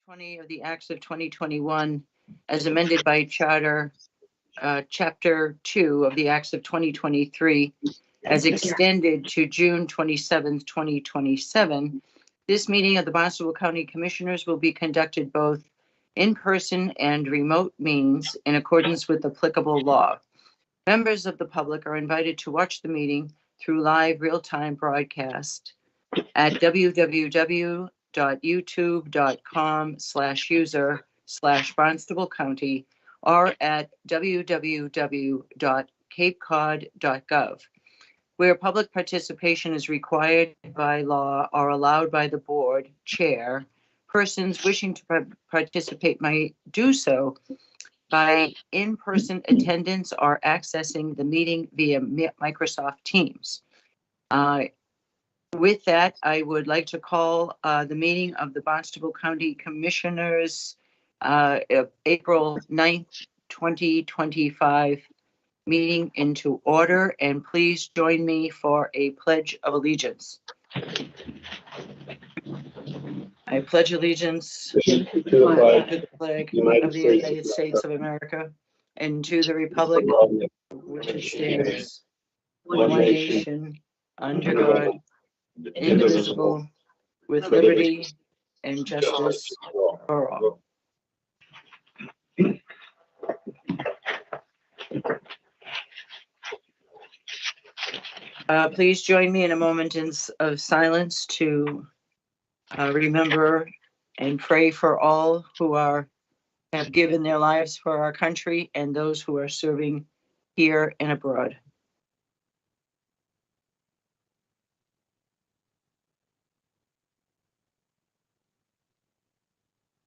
20 of the Acts of 2021 as amended by Charter, Chapter 2 of the Acts of 2023 as extended to June 27th, 2027. This meeting of the Barnstable County Commissioners will be conducted both in person and remote means in accordance with applicable law. Members of the public are invited to watch the meeting through live real-time broadcast at www.youtube.com/user/Barnstable County or at www.capecod.gov. Where public participation is required by law or allowed by the board chair, persons wishing to participate might do so by in-person attendance or accessing the meeting via Microsoft Teams. With that, I would like to call the meeting of the Barnstable County Commissioners, April 9th, 2025 meeting into order, and please join me for a Pledge of Allegiance. I pledge allegiance to the flag of the United States of America and to the republic which stands one nation under God, indivisible, with liberty and justice for all. Please join me in a moment of silence to remember and pray for all who have given their lives for our country and those who are serving here and abroad.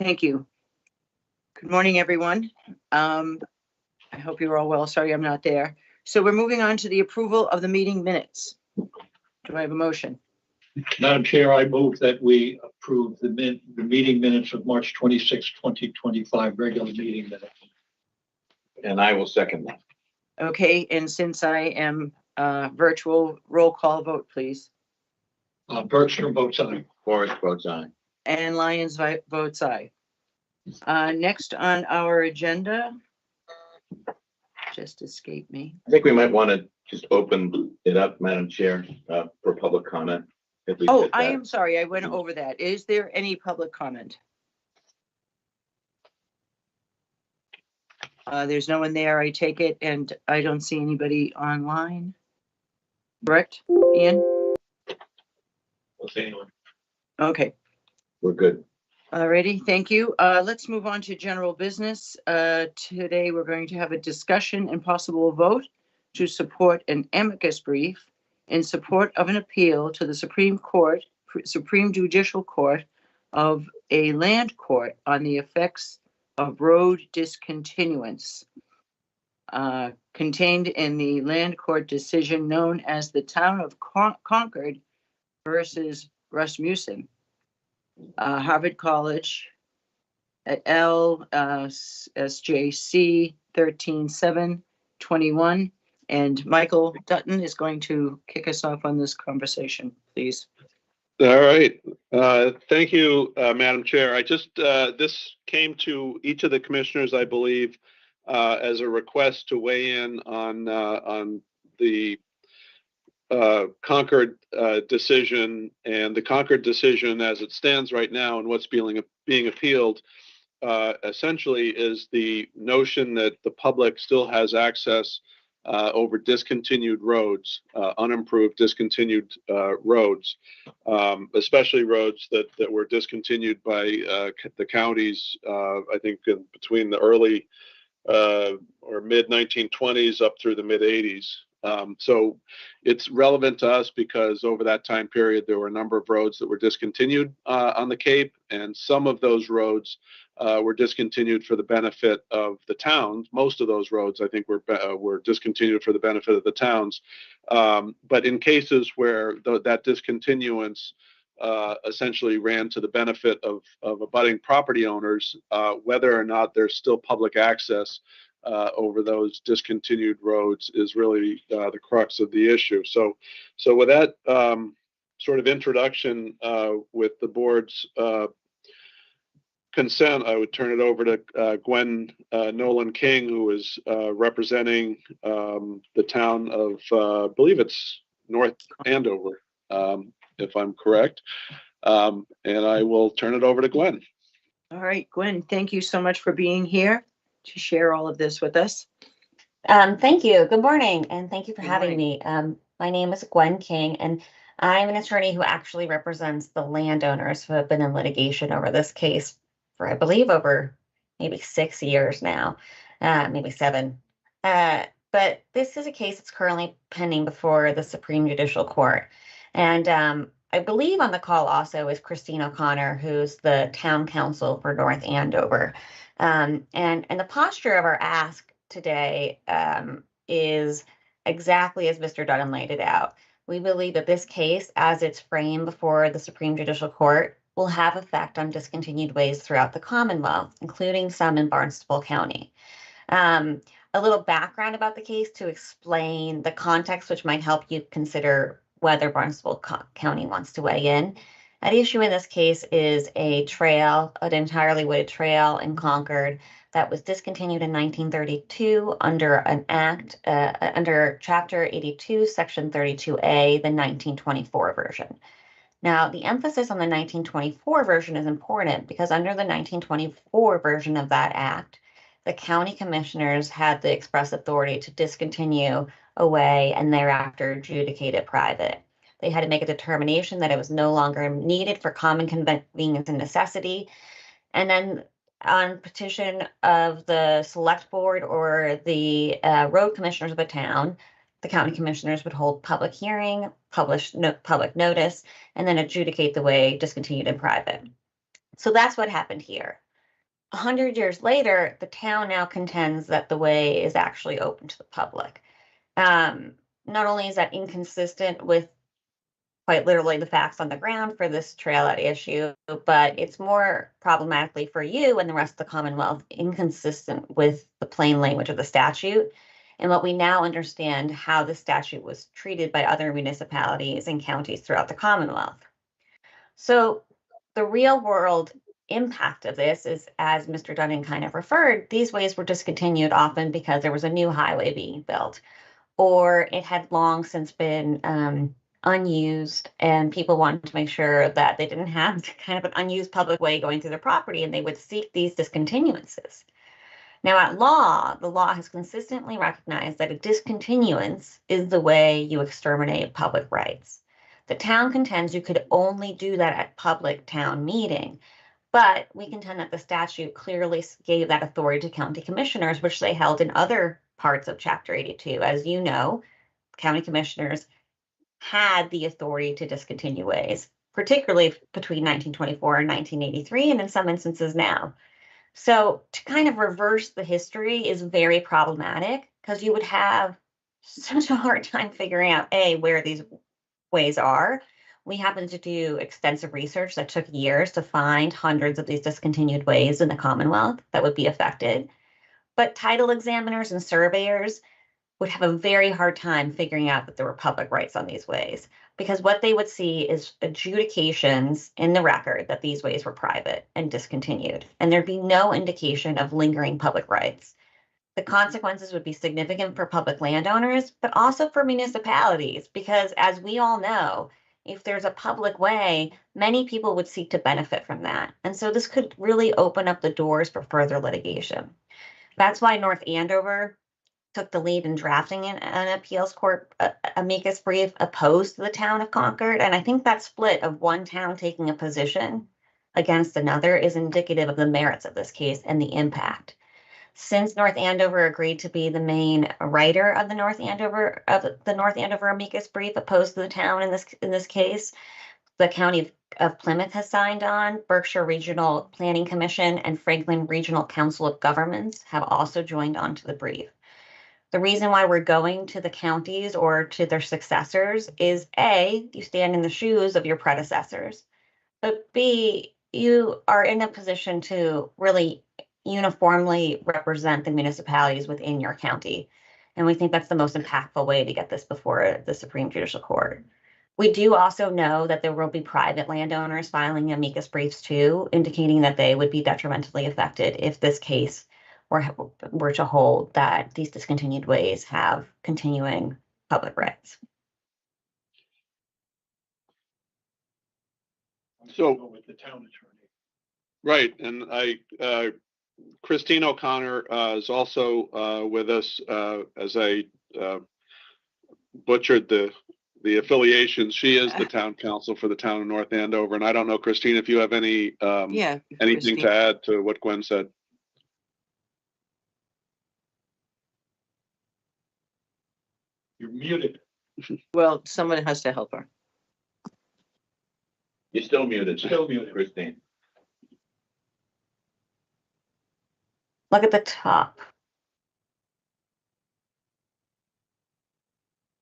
Thank you. Good morning, everyone. I hope you're all well. Sorry I'm not there. So we're moving on to the approval of the meeting minutes. Do I have a motion? Madam Chair, I move that we approve the meeting minutes of March 26, 2025, regular meeting minutes. And I will second that. Okay, and since I am virtual, roll call vote, please. Bergstrom votes aye. Forrest votes aye. And Lyons votes aye. Next on our agenda, just escaped me. I think we might want to just open it up, Madam Chair, for public comment. if we Oh, did I that. am sorry, I went over that. Is there any public comment? There's no one there, I take it, and I don't see anybody online. Correct, Ian? Don't see anyone. Okay. We're good. Alrighty, thank you. Let's move on to general business. Today, we're going to have a discussion and possible vote to support an amicus brief in support of an appeal to the Supreme Judicial Court of a land court on the effects of road discontinuance, contained in the land court decision known as the Town of Concord versus Rasmussen. Harvard College at L. SJC 13721. And Michael Dutton is going to kick us off on this conversation, please. All right. Thank you, Madam Chair. I just, this came to each of the commissioners, I believe, as a request to weigh in on the Concord decision, and the Concord decision as it stands right now and what's being appealed essentially is the notion that the public still has access over discontinued roads, unimproved discontinued roads, especially roads that were discontinued by the counties, I think between the early or mid 1920s up through the mid 80s. So it's relevant to us because over that time period, there were a number of roads that were discontinued on the Cape, and some of those roads were discontinued for the benefit of the towns. Most of those roads, I think, were discontinued for the benefit of the towns. But in cases where that discontinuance essentially ran to the benefit of abutting property owners, whether or not there's still public access over those discontinued roads is really the crux of the issue. So with that sort of introduction, with the board's consent, I would turn it over to Gwen Nolan King, who is representing the town of, I believe it's North Andover, if I'm correct. And I will turn it over to Gwen. All right, Gwen, thank you so much for being here to share all of this with us. Thank you. Good morning, and thank you for Good having me. My name is Gwen King, and I'm an attorney who actually represents the landowners who have been in litigation over this case for, I believe, over maybe 6 years now, maybe 7. But this is a case that's currently pending before the Supreme Judicial Court. And I believe on the call also is Christine O'Connor, who's the town council for North Andover. And the posture of our ask today is exactly as Mr. Dunham laid it out. We believe that this case, as it's framed before the Supreme Judicial Court, will have effect on discontinued ways throughout the Commonwealth, including some in Barnstable County. A little background about the case to explain the context, which might help you consider whether Barnstable County wants to weigh in. At issue in this case is a trail, an entirely wooded trail in Concord that was discontinued in 1932 under an act, under Chapter 82, Section 32A, the 1924 version. Now, the emphasis on the 1924 version is important because under the 1924 version of that act, the county commissioners had the express authority to discontinue a way and thereafter adjudicate it private. They had to make a determination that it was no longer needed for common convenience and necessity. And then on petition of the select board or the road commissioners of a town, the county commissioners would hold public hearing, publish public notice, and then adjudicate the way discontinued in private. So that's what happened here. 100 years later, the town now contends that the way is actually open to the public. Not only is that inconsistent with quite literally the facts on the ground for this trail at issue, but it's more problematically for you and the rest of the Commonwealth inconsistent with the plain language of the statute and what we now understand how the statute was treated by other municipalities and counties throughout the Commonwealth. So the real world impact of this is, as Mr. Dunning kind of referred, these ways were discontinued often because there was a new highway being built, or it had long since been unused and people wanted to make sure that they didn't have kind of an unused public way going through their property and they would seek these discontinuances. Now at law, the law has consistently recognized that a discontinuance is the way you exterminate public rights. The town contends you could only do that at public town meeting, but we contend that the statute clearly gave that authority to county commissioners, which they held in other parts of Chapter 82. As you know, county commissioners had the authority to discontinue ways, particularly between 1924 and 1983, and in some instances now. So to kind of reverse the history is very problematic because you would have such a hard time figuring out, A, where these ways are. We happened to do extensive research that took years to find hundreds of these discontinued ways in the Commonwealth that would be affected. But title examiners and surveyors would have a very hard time figuring out that there were public rights on these ways, because what they would see is adjudications in the record that these ways were private and discontinued, and there'd be no indication of lingering public rights. The consequences would be significant for public landowners, but also for municipalities, because as we all know, if there's a public way, many people would seek to benefit from that. And so this could really open up the doors for further litigation. That's why North Andover took the lead in drafting an appeals court amicus brief opposed to the town of Concord. And I think that split of one town taking a position against another is indicative of the merits of this case and the impact. Since North Andover agreed to be the main writer of the North Andover amicus brief opposed to the town in this case, the County of Plymouth has signed on. Berkshire Regional Planning Commission and Franklin Regional Council of Governments have also joined on to the brief. The reason why we're going to the counties or to their successors is A, you stand in the shoes of your predecessors, but B, you are in a position to really uniformly represent the municipalities within your county. And we think that's the most impactful way to get this before the Supreme Judicial Court. We do also know that there will be private landowners filing amicus briefs too, indicating that they would be detrimentally affected if this case were to hold that these discontinued ways have continuing public rights. So- Go with the town attorney. Right, and Christine O'Connor is also with us as I butchered the affiliations. She is the town council for the town of North Andover, and I don't know, Christine, if you have any Yeah. anything Christine. to add to what Gwen said. You're muted. Well, someone has to help her. You're still muted. Still muted. Christine. Look at the top.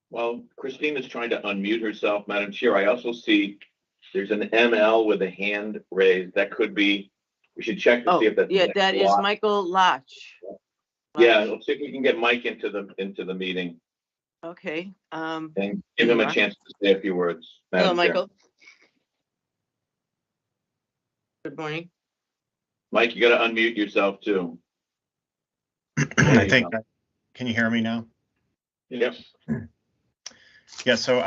Well, Christine is trying to unmute herself, Madam Chair. I also see there's an ML with a hand raised. That could be, we should check to Oh, see if that's. yeah, that is Michael Lach. Yeah, let's see if we can get Mike into the meeting Okay, and give him a Mark? chance to say a few words. hello, Madam Chair. Michael. Good morning. Mike, you gotta unmute yourself too. I think, can you hear me now? Yes. Yeah, so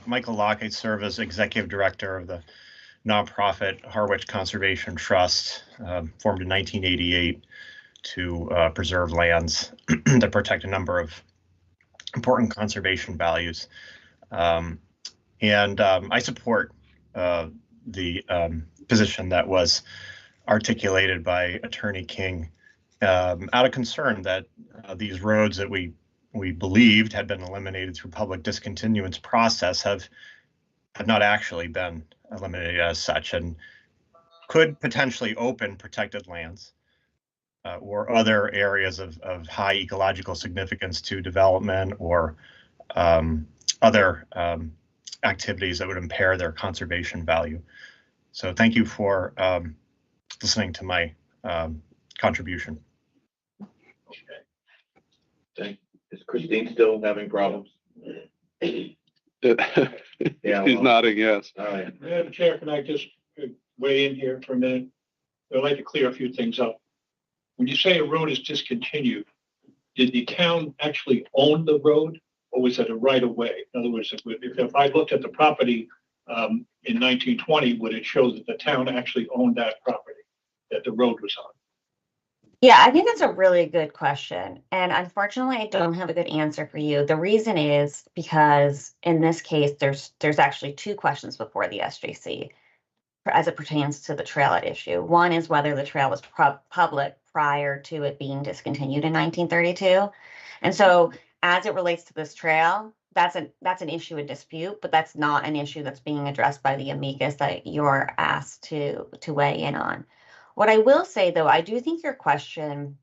Michael Locke, I serve as executive director of the nonprofit Harwich Conservation Trust, formed in 1988 to preserve lands that protect a number of important conservation values. And I support the position that was articulated by Attorney King out of concern that these roads that we believed had been eliminated through public discontinuance process have not actually been eliminated as such, and could potentially open protected lands or other areas of high ecological significance to development or other activities that would impair their conservation value. So thank you for listening to my contribution. Okay. Is Christine still having problems? He's well. nodding yes. All right. Madam Chair, can I just weigh in here for a minute? I'd like to clear a few things up. When you say a road is discontinued, did the town actually own the road, or was it a right of way? In other words, if I looked at the property in 1920, would it show that the town actually owned that property that the road was on? Yeah, I think that's a really good question. And unfortunately, I don't have a good answer for you. The reason is because in this case, there's actually two questions before the SJC as it pertains to the trail at issue. One is whether the trail was public prior to it being discontinued in 1932. And so as it relates to this trail, that's an issue in dispute, but that's not an issue that's being addressed by the amicus that you're asked to weigh in on. What I will say, though, I do think your question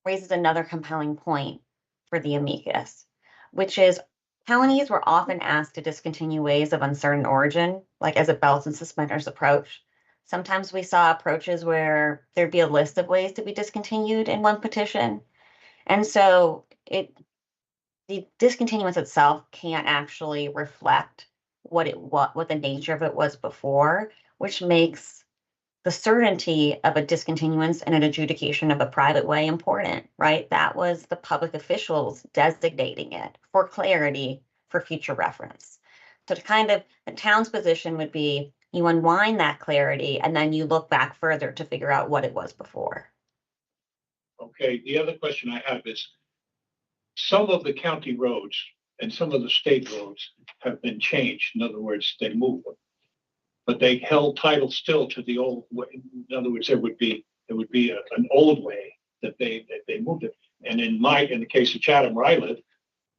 raises another compelling point for the amicus, which is counties were often asked to discontinue ways of uncertain origin, like as a belt and suspenders approach. Sometimes we saw approaches where there'd be a list of ways to be discontinued in one petition. And so the discontinuance itself can't actually reflect what the nature of it was before, which makes the certainty of a discontinuance and an adjudication of a private way important, right? That was the public officials designating it for clarity for future reference. So the town's position would be you unwind that clarity and then you look back further to figure out what it was before. Okay, the other question I have is, some of the county roads and some of the state roads have been changed. In other words, they moved them, but they held title still to the old way. In other words, there would be an old way that they moved it. And in the case of Chatham, where I live,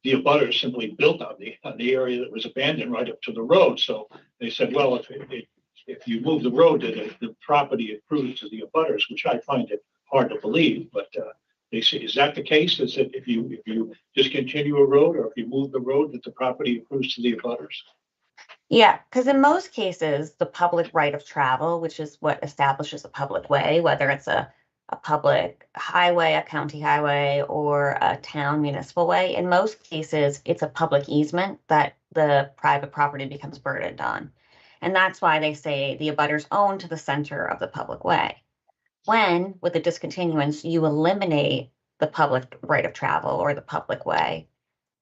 the abutters simply built on the area that was abandoned right up to the road. So they said, well, if you move the road, the property accrues to the abutters, which I find it hard to believe. But they say, is that the case? Is that if you discontinue a road or if you move the road, that the property accrues to the abutters? Yeah, because in most cases, the public right of travel, which is what establishes a public way, whether it's a a public highway, a county highway, or a town municipal way. In most cases, it's a public easement that the private property becomes burdened on. And that's why they say the abutters own to the center of the public way. When, with the discontinuance, you eliminate the public right of travel or the public way,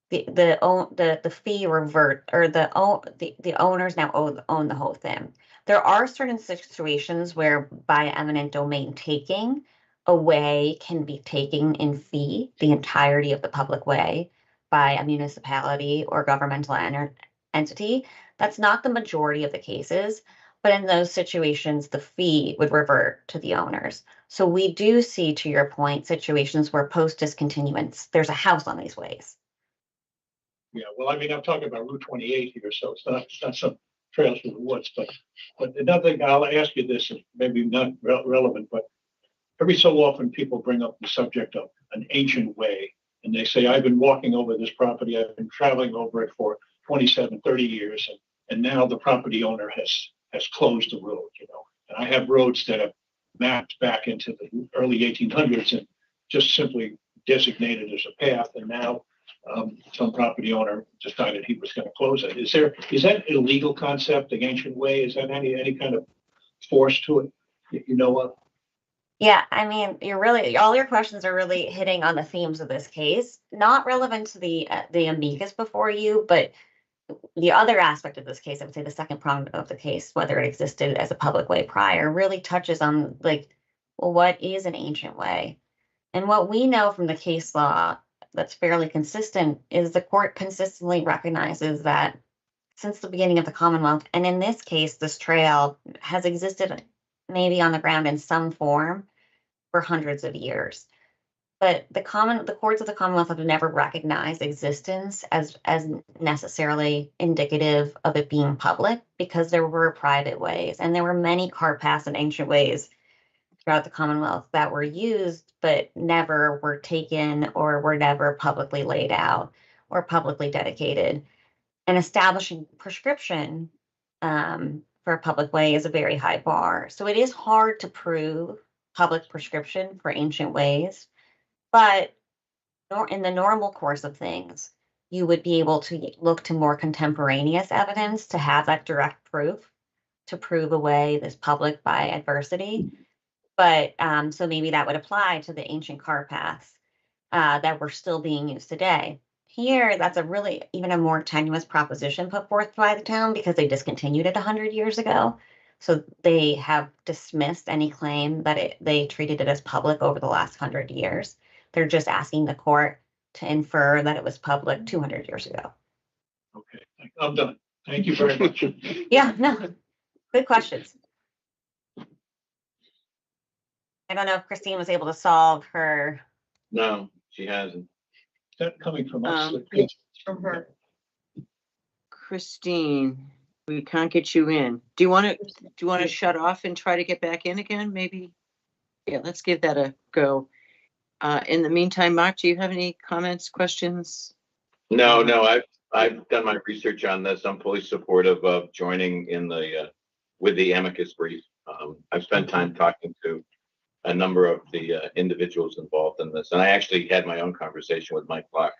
the fee revert, or the owners now own the whole thing. There are certain situations where by eminent domain taking, a way can be taken in fee, the entirety of the public way, by a municipality or governmental entity. That's not the majority of the cases, but in those situations, the fee would revert to the owners. So we do see, to your point, situations where post discontinuance, there's a house on these ways. Yeah, well, I mean, I'm talking about Route 28 here, so it's not some trails through the woods, but another thing, I'll ask you this, maybe not relevant, but every so often people bring up the subject of an ancient way, and they say, I've been walking over this property, I've been traveling over it for 27, 30 years, and now the property owner has closed the road, you know. And I have roads that have mapped back into the early 1800s and just simply designated as a path, and now some property owner decided he was going to close it. Is that a legal concept, the ancient way? Is that any kind of force to it? You know what? Yeah, I mean, all your questions are really hitting on the themes of this case, not relevant to the amicus before you, but the other aspect of this case, I would say the second prong of the case, whether it existed as a public way prior, really touches on like, well, what is an ancient way? And what we know from the case law that's fairly consistent is the court consistently recognizes that since the beginning of the Commonwealth, and in this case, this trail has existed maybe on the ground in some form for hundreds of years. But the courts of the Commonwealth have never recognized existence as necessarily indicative of it being public, because there were private ways, and there were many cart paths and ancient ways throughout the Commonwealth that were used, but never were taken or were never publicly laid out or publicly dedicated. And establishing prescription for a public way is a very high bar. So it is hard to prove public prescription for ancient ways, but in the normal course of things, you would be able to look to more contemporaneous evidence to have that direct proof, to prove a way that's public by adversity. But so maybe that would apply to the ancient cart paths that were still being used today. Here, that's even a more tenuous proposition put forth by the town because they discontinued it 100 years ago. So they have dismissed any claim that they treated it as public over the last 100 years. They're just asking the court to infer that it was public 200 years ago. Okay, I'm done. Thank you very much. Yeah, no, good questions. I don't know if Christine was able to solve her. No, she hasn't. Is that coming from us? From her. Christine, we can't get you in. Do you want to shut off and try to get back in again? Maybe. Yeah, let's give that a go. In the meantime, Mark, do you have any comments, questions? No, I've done my research on this. I'm fully supportive of joining in with the amicus brief. I've spent time talking to a number of the individuals involved in this, and I actually had my own conversation with Mike Block,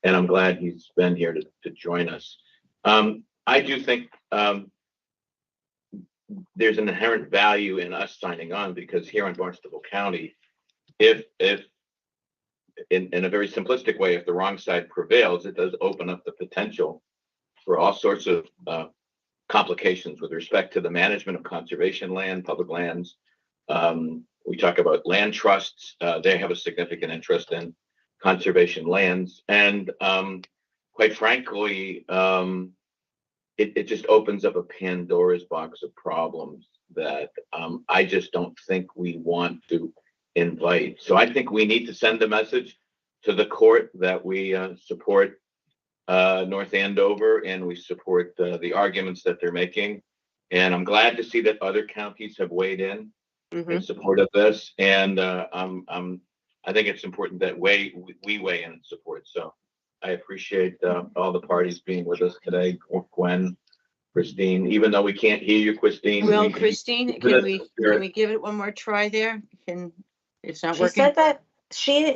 and I'm glad he's been here to join us. I do think there's an inherent value in us signing on, because here in Barnstable County, if in a very simplistic way, if the wrong side prevails, it does open up the potential for all sorts of complications with respect to the management of conservation land, public lands. We talk about land trusts. They have a significant interest in conservation lands. And quite frankly, it just opens up a Pandora's box of problems that I just don't think we want to invite. So I think we need to send a message to the court that we support North Andover, and we support the arguments that they're making. And I'm glad to see that other counties have weighed in support of this. And I think it's important that we weigh in support. So I appreciate all the parties being with us today. Gwen, Christine, even though we can't hear you, Christine. Well, Christine, can we give it one more try there? It's not She working? said that she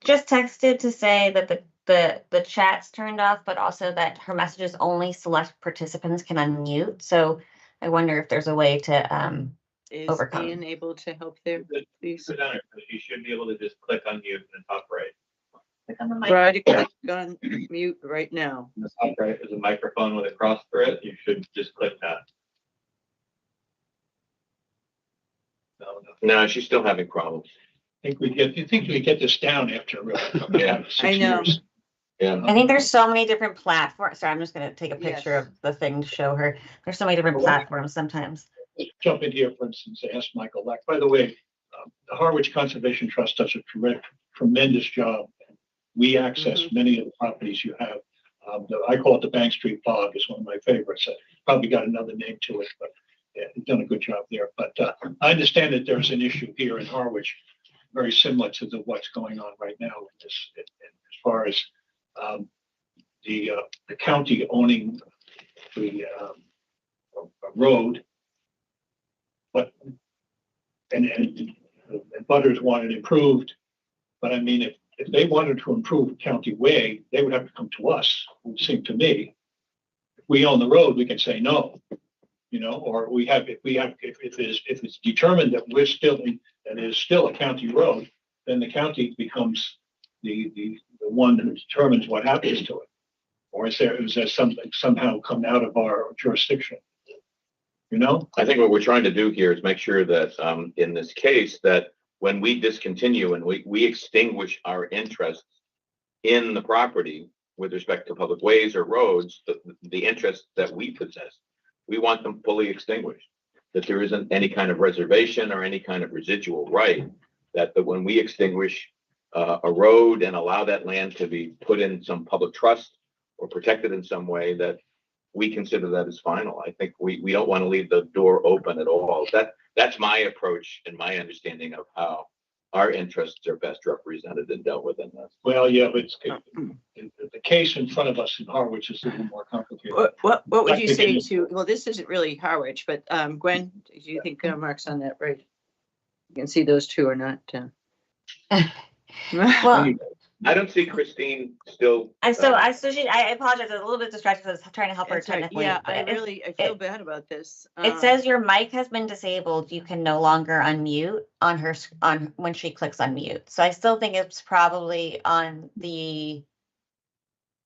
just texted to say that the chat's turned off, but also that her messages only select participants can unmute. So I wonder if there's a way to Is overcome. Ian able to help there, please? You should be able to just click on mute in the top right. Try to click on mute right now. In the top right is a microphone with a cross through it. You should just click that. No, she's still having problems. You think we get this down after Yeah. 6 I know. years? Yeah. I think there's so many different platforms. Sorry, I'm just gonna take a picture Yes. of the thing to show her. There's so many different platforms sometimes. Jump in here, for instance, ask Michael Leck. By the way, the Harwich Conservation Trust does a tremendous job. We access many of the properties you have. I call it the Bank Street Bog, is one of my favorites. Probably got another name to it, but yeah, you've done a good job there. But I understand that there's an issue here in Harwich, very similar to what's going on right now as far as the county owning the a road, but and butters want it improved. But I mean, if they wanted to improve County Way, they would have to come to us. It would seem to me, if we own the road, we can say no, or if it's determined that that it is still a county road, then the county becomes the one that determines what happens to it. Or is there something somehow come out of our jurisdiction? I think what we're trying to do here is make sure that in this case that when we discontinue and we extinguish our interests in the property with respect to public ways or roads, the interests that we possess, we want them fully extinguished. That there isn't any kind of reservation or any kind of residual right. That when we extinguish a road and allow that land to be put in some public trust or protected in some way, that we consider that as final. I think we don't want to leave the door open at all. That's my approach and my understanding of how our interests are best represented and dealt with in this. Well, yeah, but the case in front of us in Harwich is a little more complicated. What would you say to, well, this isn't really Harwich, but Gwen, do you think Mark's on that right? You can see those two are not. Well, I don't see Christine still. I apologize. I was a little bit distracted because I was trying to help her It's all right. technically. Yeah, but I feel bad about this. It says your mic has been disabled. You can no longer unmute on when she clicks unmute. So I still think it's probably on the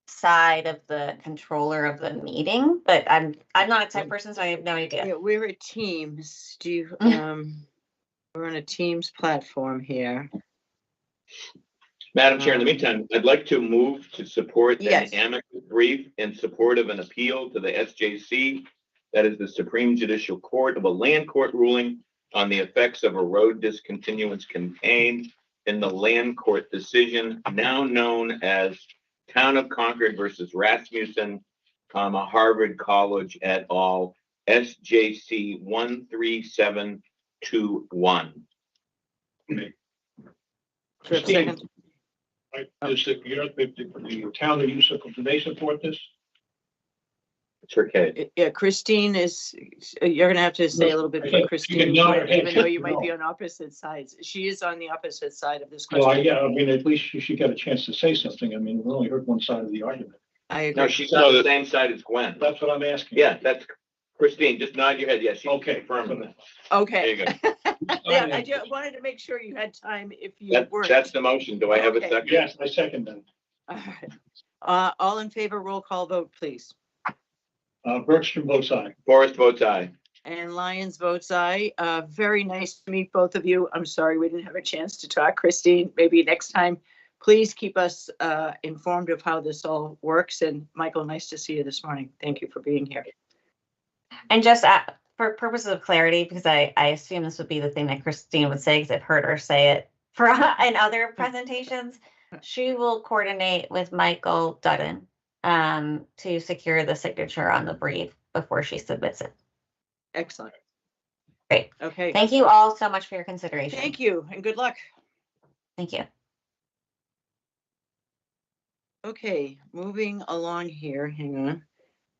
side of the controller of the meeting, but I'm not a tech person, so I have no idea. Yeah, we're at Teams. Do you, we're on a Teams platform here. Madam Chair, in the meantime, I'd like to move to support Yes. an amicus brief in support of an appeal to the SJC, that is the Supreme Judicial Court, of a land court ruling on the effects of a road discontinuance contained in the land court decision now known as Town of Concord versus Rasmussen, Harvard College et al., SJC 13721. Second. Does the town of Utica, do they support this? It's her case. Yeah, Christine is, you're gonna have to say a little bit for Christine, nod her head. even though you might be on opposite sides. She is on the opposite side of this Well, question. yeah, I mean, at least she got a chance to say something. I mean, we only heard one side of the argument. I No, agree. she's on the same side as Gwen. That's what I'm asking. Yeah, that's Christine. Just nod your head. Yeah, she's Okay. confirming that. Okay. There you go. Yeah, I just wanted to make sure you had time if you weren't. That's the motion. Do I have a Okay. second? Yes, I second that. All right. All in favor, roll call vote, please. Bergstrom votes aye. Forrest votes aye. And Lyons votes aye. Very nice to meet both of you. I'm sorry we didn't have a chance to talk. Christine, maybe next time, please keep us informed of how this all works. And Michael, nice to see you this morning. Thank you for being here. And just for purposes of clarity, because I assume this would be the thing that Christine would say, because I've heard her say it in other presentations, she will coordinate with Michael Dutton to secure the signature on the brief before she submits it. Excellent. Great. Okay. Thank you all so much for your consideration. Thank you and good luck. Thank you. Okay, moving along here. Hang on.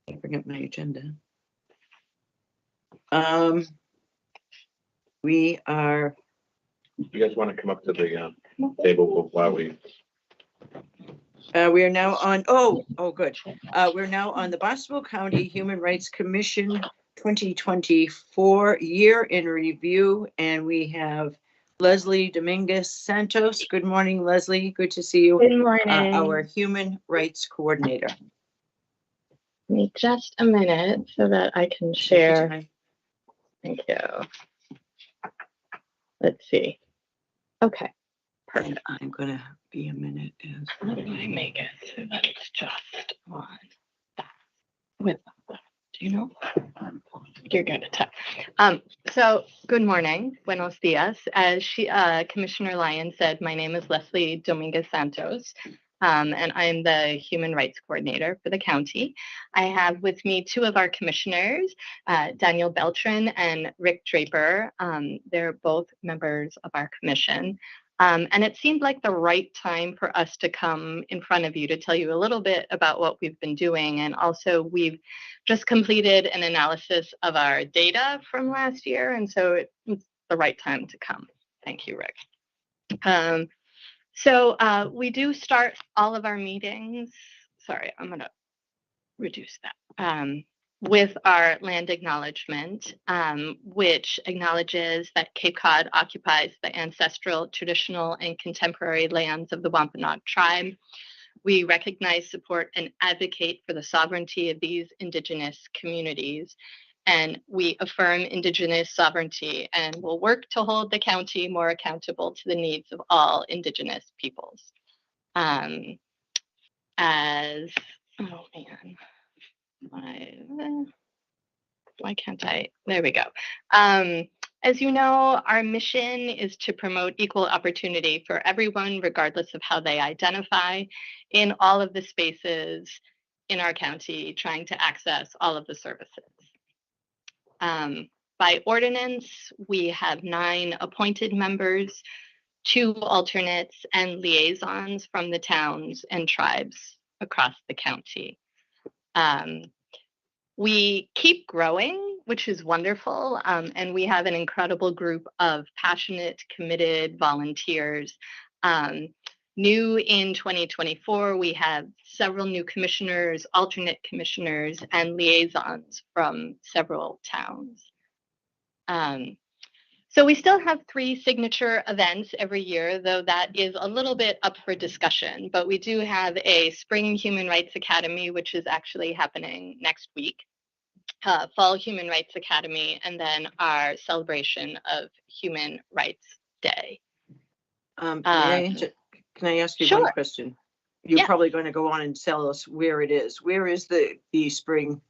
I forget my agenda. We are You guys want to come up to the table while we? We are now on, good. We're now on the Barnstable County Human Rights Commission 2024 year in review, and we have Leslie Dominguez Santos. Good morning, Leslie. Good to see you. Good morning. Our Human Rights Coordinator. Give me just a minute so that I can share. Thank you. Let's see. Okay, perfect. And I'm gonna be a minute. How do I make it so that it's just on that with that? Do you know? You're good at that. So good morning, buenos dias. As Commissioner Lyon said, my name is Leslie Dominguez Santos, and I am the Human Rights Coordinator for the county. I have with me two of our commissioners, Daniel Beltran and Rick Draper. They're both members of our commission. And it seemed like the right time for us to come in front of you to tell you a little bit about what we've been doing. And also we've just completed an analysis of our data from last year. And so it's the right time to come. Thank you, Rick. So we do start all of our meetings. Sorry, I'm gonna reduce that. With our land acknowledgement, which acknowledges that Cape Cod occupies the ancestral, traditional, and contemporary lands of the Wampanoag tribe. We recognize, support, and advocate for the sovereignty of these Indigenous communities. And we affirm Indigenous sovereignty and will work to hold the county more accountable to the needs of all Indigenous peoples. Why can't I? There we go. As you know, our mission is to promote equal opportunity for everyone, regardless of how they identify, in all of the spaces in our county, trying to access all of the services. By ordinance, we have 9 appointed members, 2 alternates, and liaisons from the towns and tribes across the county. We keep growing, which is wonderful, and we have an incredible group of passionate, committed volunteers. New in 2024, we have several new commissioners, alternate commissioners, and liaisons from several towns. So we still have 3 signature events every year, though that is a little bit up for discussion. But we do have a Spring Human Rights Academy, which is actually happening next week, Fall Human Rights Academy, and then our celebration of Human Rights Day. Can I ask you Sure. one question? You're Yeah. probably going to go on and tell us where it is. Where is the spring?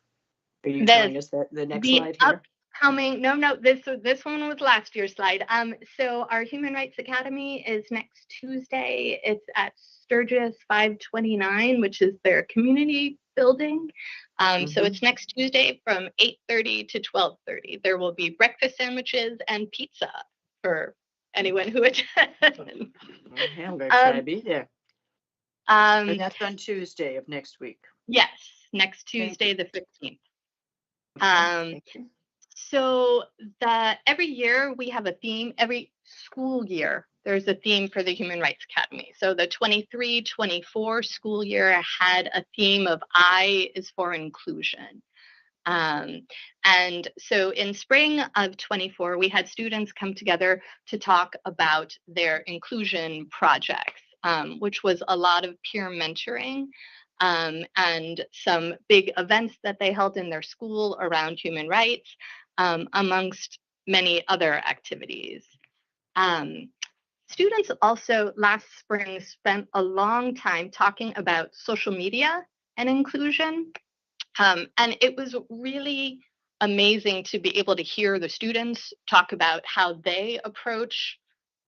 Are you telling us that the next slide here? No, this one was last year's slide. So our Human Rights Academy is next Tuesday. It's at Sturgis 529, which is their community building. So it's next Tuesday from 8:30 to 12:30. There will be breakfast sandwiches and pizza for anyone who attends. Okay, I'm going to try to be there. And that's on Tuesday of next week. Yes, next Tuesday, the 15th. So every year we have a theme. Every school year there's a theme for the Human Rights Academy. So the 23-24 school year had a theme of I is for inclusion. And so in spring of 24, we had students come together to talk about their inclusion projects, which was a lot of peer mentoring. And some big events that they held in their school around human rights, amongst many other activities. Students also last spring spent a long time talking about social media and inclusion. And it was really amazing to be able to hear the students talk about how they approach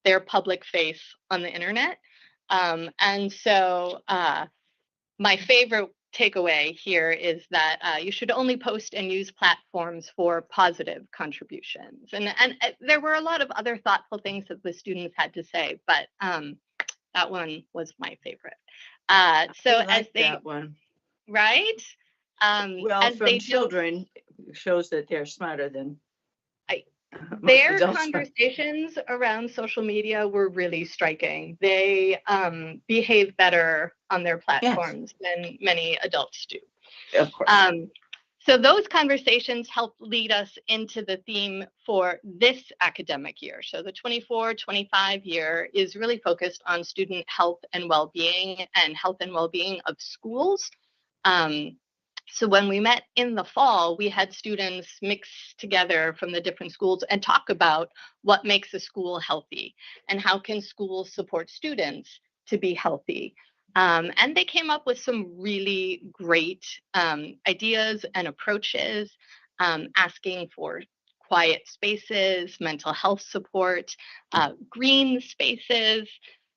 their public face on the internet. And so my favorite takeaway here is that you should only post and use platforms for positive contributions. And there were a lot of other thoughtful things that the students had to say, but that one was my favorite. So as they, that one. Right? Well, as from they children, shows that they're smarter than Their adults. conversations around social media were really striking. They behave better on their platforms than many adults do. Of course. So those conversations help lead us into the theme for this academic year. So the 24-25 year is really focused on student health and well-being and health and well-being of schools. So when we met in the fall, we had students mix together from the different schools and talk about what makes a school healthy and how can schools support students to be healthy. And they came up with some really great ideas and approaches, asking for quiet spaces, mental health support, green spaces,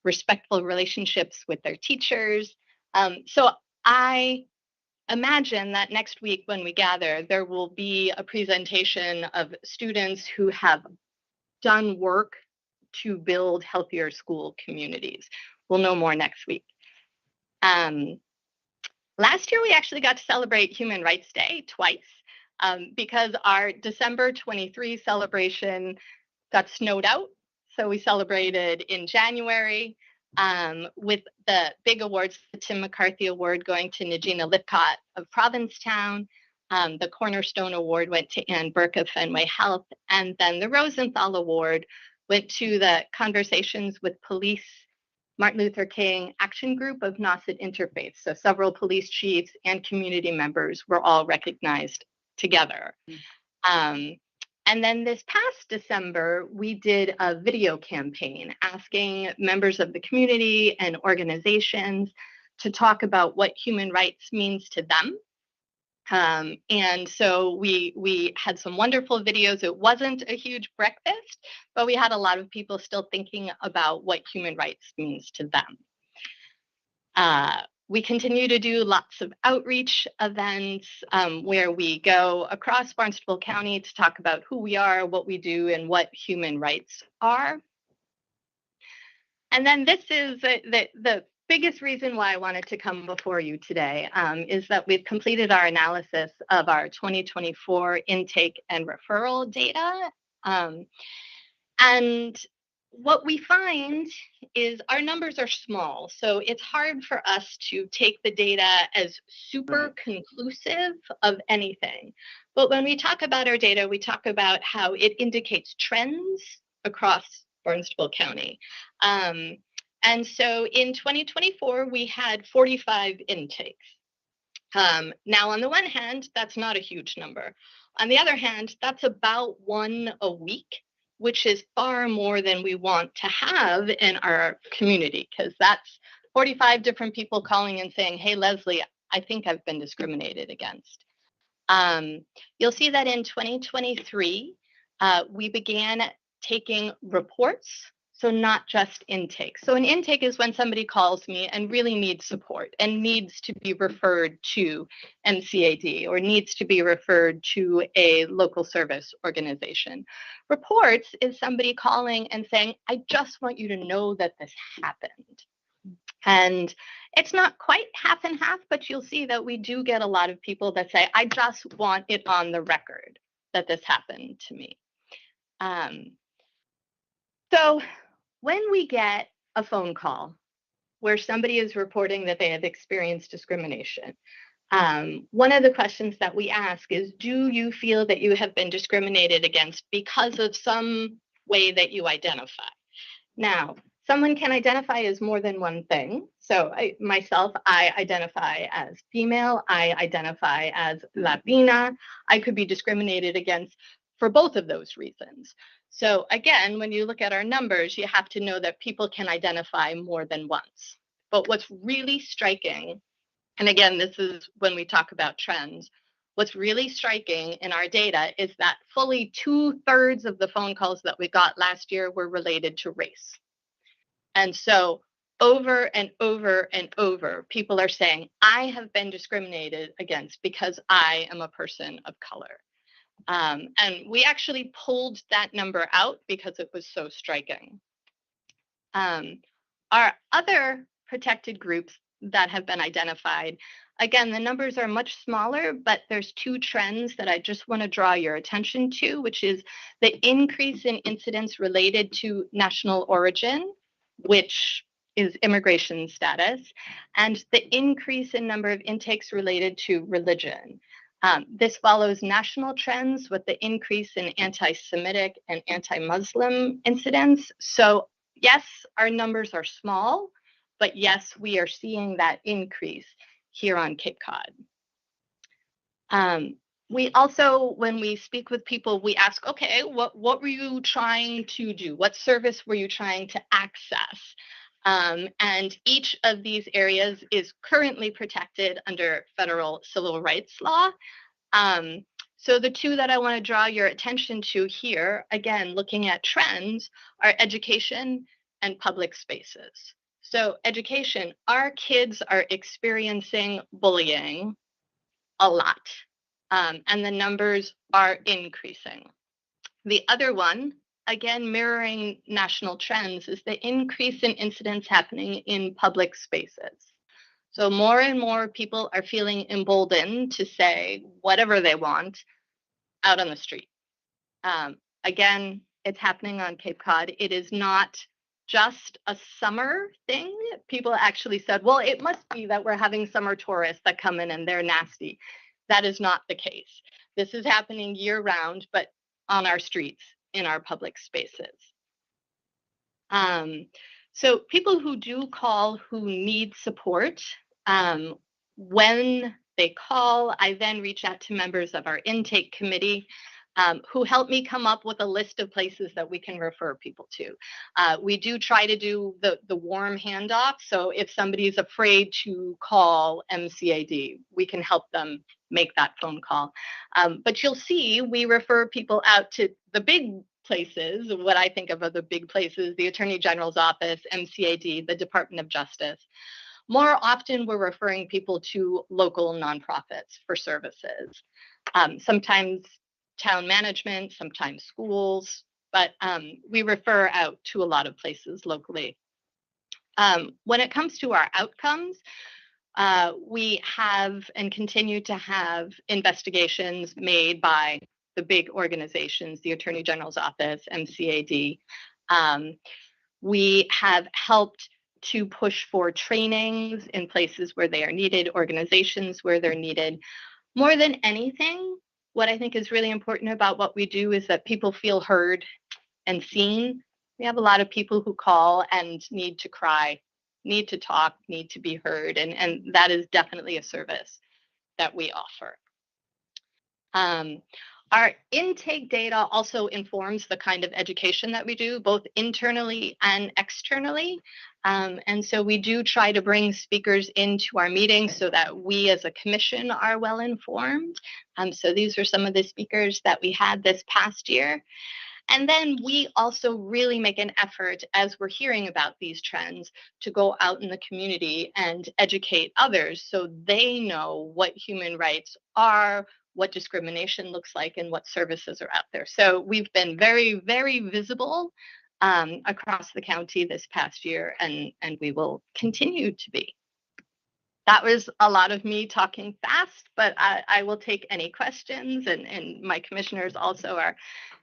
respectful relationships with their teachers. So I imagine that next week when we gather, there will be a presentation of students who have done work to build healthier school communities. We'll know more next week. Last year, we actually got to celebrate Human Rights Day twice because our December 23 celebration got snowed out. So we celebrated in January with the big awards, the Tim McCarthy Award going to Najina Lipcott of Provincetown. The Cornerstone Award went to Ann Burke of Fenway Health. And then the Rosenthal Award went to the Conversations with Police Martin Luther King Action Group of Nauset Interfaith. So several police chiefs and community members were all recognized together. And then this past December, we did a video campaign asking members of the community and organizations to talk about what human rights means to them. And so we had some wonderful videos. It wasn't a huge breakfast, but we had a lot of people still thinking about what human rights means to them. We continue to do lots of outreach events where we go across Barnstable County to talk about who we are, what we do, and what human rights are. And then this is the biggest reason why I wanted to come before you today is that we've completed our analysis of our 2024 intake and referral data. And what we find is our numbers are small, so it's hard for us to take the data as super conclusive of anything. But when we talk about our data, we talk about how it indicates trends across Barnstable County. And so in 2024, we had 45 intakes. Now, on the one hand, that's not a huge number. On the other hand, that's about one a week, which is far more than we want to have in our community, because that's 45 different people calling and saying, hey, Leslie, I think I've been discriminated against. You'll see that in 2023, we began taking reports, so not just intake. So an intake is when somebody calls me and really needs support and needs to be referred to MCAD or needs to be referred to a local service organization. Reports is somebody calling and saying, I just want you to know that this happened. And it's not quite half and half, but you'll see that we do get a lot of people that say, I just want it on the record that this happened to me. So when we get a phone call where somebody is reporting that they have experienced discrimination, one of the questions that we ask is, do you feel that you have been discriminated against because of some way that you identify? Now, someone can identify as more than one thing. So I identify as female, I identify as Latina. I could be discriminated against for both of those reasons. So again, when you look at our numbers, you have to know that people can identify more than once. But what's really striking, and again, this is when we talk about trends, what's really striking in our data is that fully 2/3 of the phone calls that we got last year were related to race. And so over and over and over, people are saying, I have been discriminated against because I am a person of color. And we actually pulled that number out because it was so striking. Our other protected groups that have been identified again, the numbers are much smaller, but there's two trends that I just want to draw your attention to, which is the increase in incidents related to national origin, which is immigration status, and the increase in number of intakes related to religion. This follows national trends with the increase in anti-Semitic and anti-Muslim incidents. So yes, our numbers are small, but yes, we are seeing that increase here on Cape Cod. We also, when we speak with people, we ask, okay, what were you trying to do? What service were you trying to access? And each of these areas is currently protected under federal civil rights law. So the two that I want to draw your attention to here, again, looking at trends, are education and public spaces. So education, our kids are experiencing bullying a lot, and the numbers are increasing. The other one, again, mirroring national trends, is the increase in incidents happening in public spaces. So more and more people are feeling emboldened to say whatever they want out on the street. Again, it's happening on Cape Cod. It is not just a summer thing. People actually said, well, it must be that we're having summer tourists that come in and they're nasty. That is not the case. This is happening year round, but on our streets, in our public spaces. So people who do call who need support, when they call, I then reach out to members of our intake committee who help me come up with a list of places that we can refer people to. We do try to do the warm handoff. So if somebody's afraid to call MCAD, we can help them make that phone call. But you'll see we refer people out to the big places, what I think of are the big places, the Attorney General's office, MCAD, the Department of Justice. More often, we're referring people to local nonprofits for services. Sometimes town management, sometimes schools, but we refer out to a lot of places locally. When it comes to our outcomes, we have and continue to have investigations made by the big organizations, the Attorney General's office, MCAD. We have helped to push for trainings in places where they are needed, organizations where they're needed. More than anything, what I think is really important about what we do is that people feel heard and seen. We have a lot of people who call and need to cry, need to talk, need to be heard, and that is definitely a service that we offer. Our intake data also informs the kind of education that we do, both internally and externally. And so we do try to bring speakers into our meetings so that we as a commission are well informed. So these are some of the speakers that we had this past year. And then we also really make an effort, as we're hearing about these trends, to go out in the community and educate others so they know what human rights are, what discrimination looks like, and what services are out there. So we've been very, very visible across the county this past year, and we will continue to be. That was a lot of me talking fast, but I will take any questions, and my commissioners also are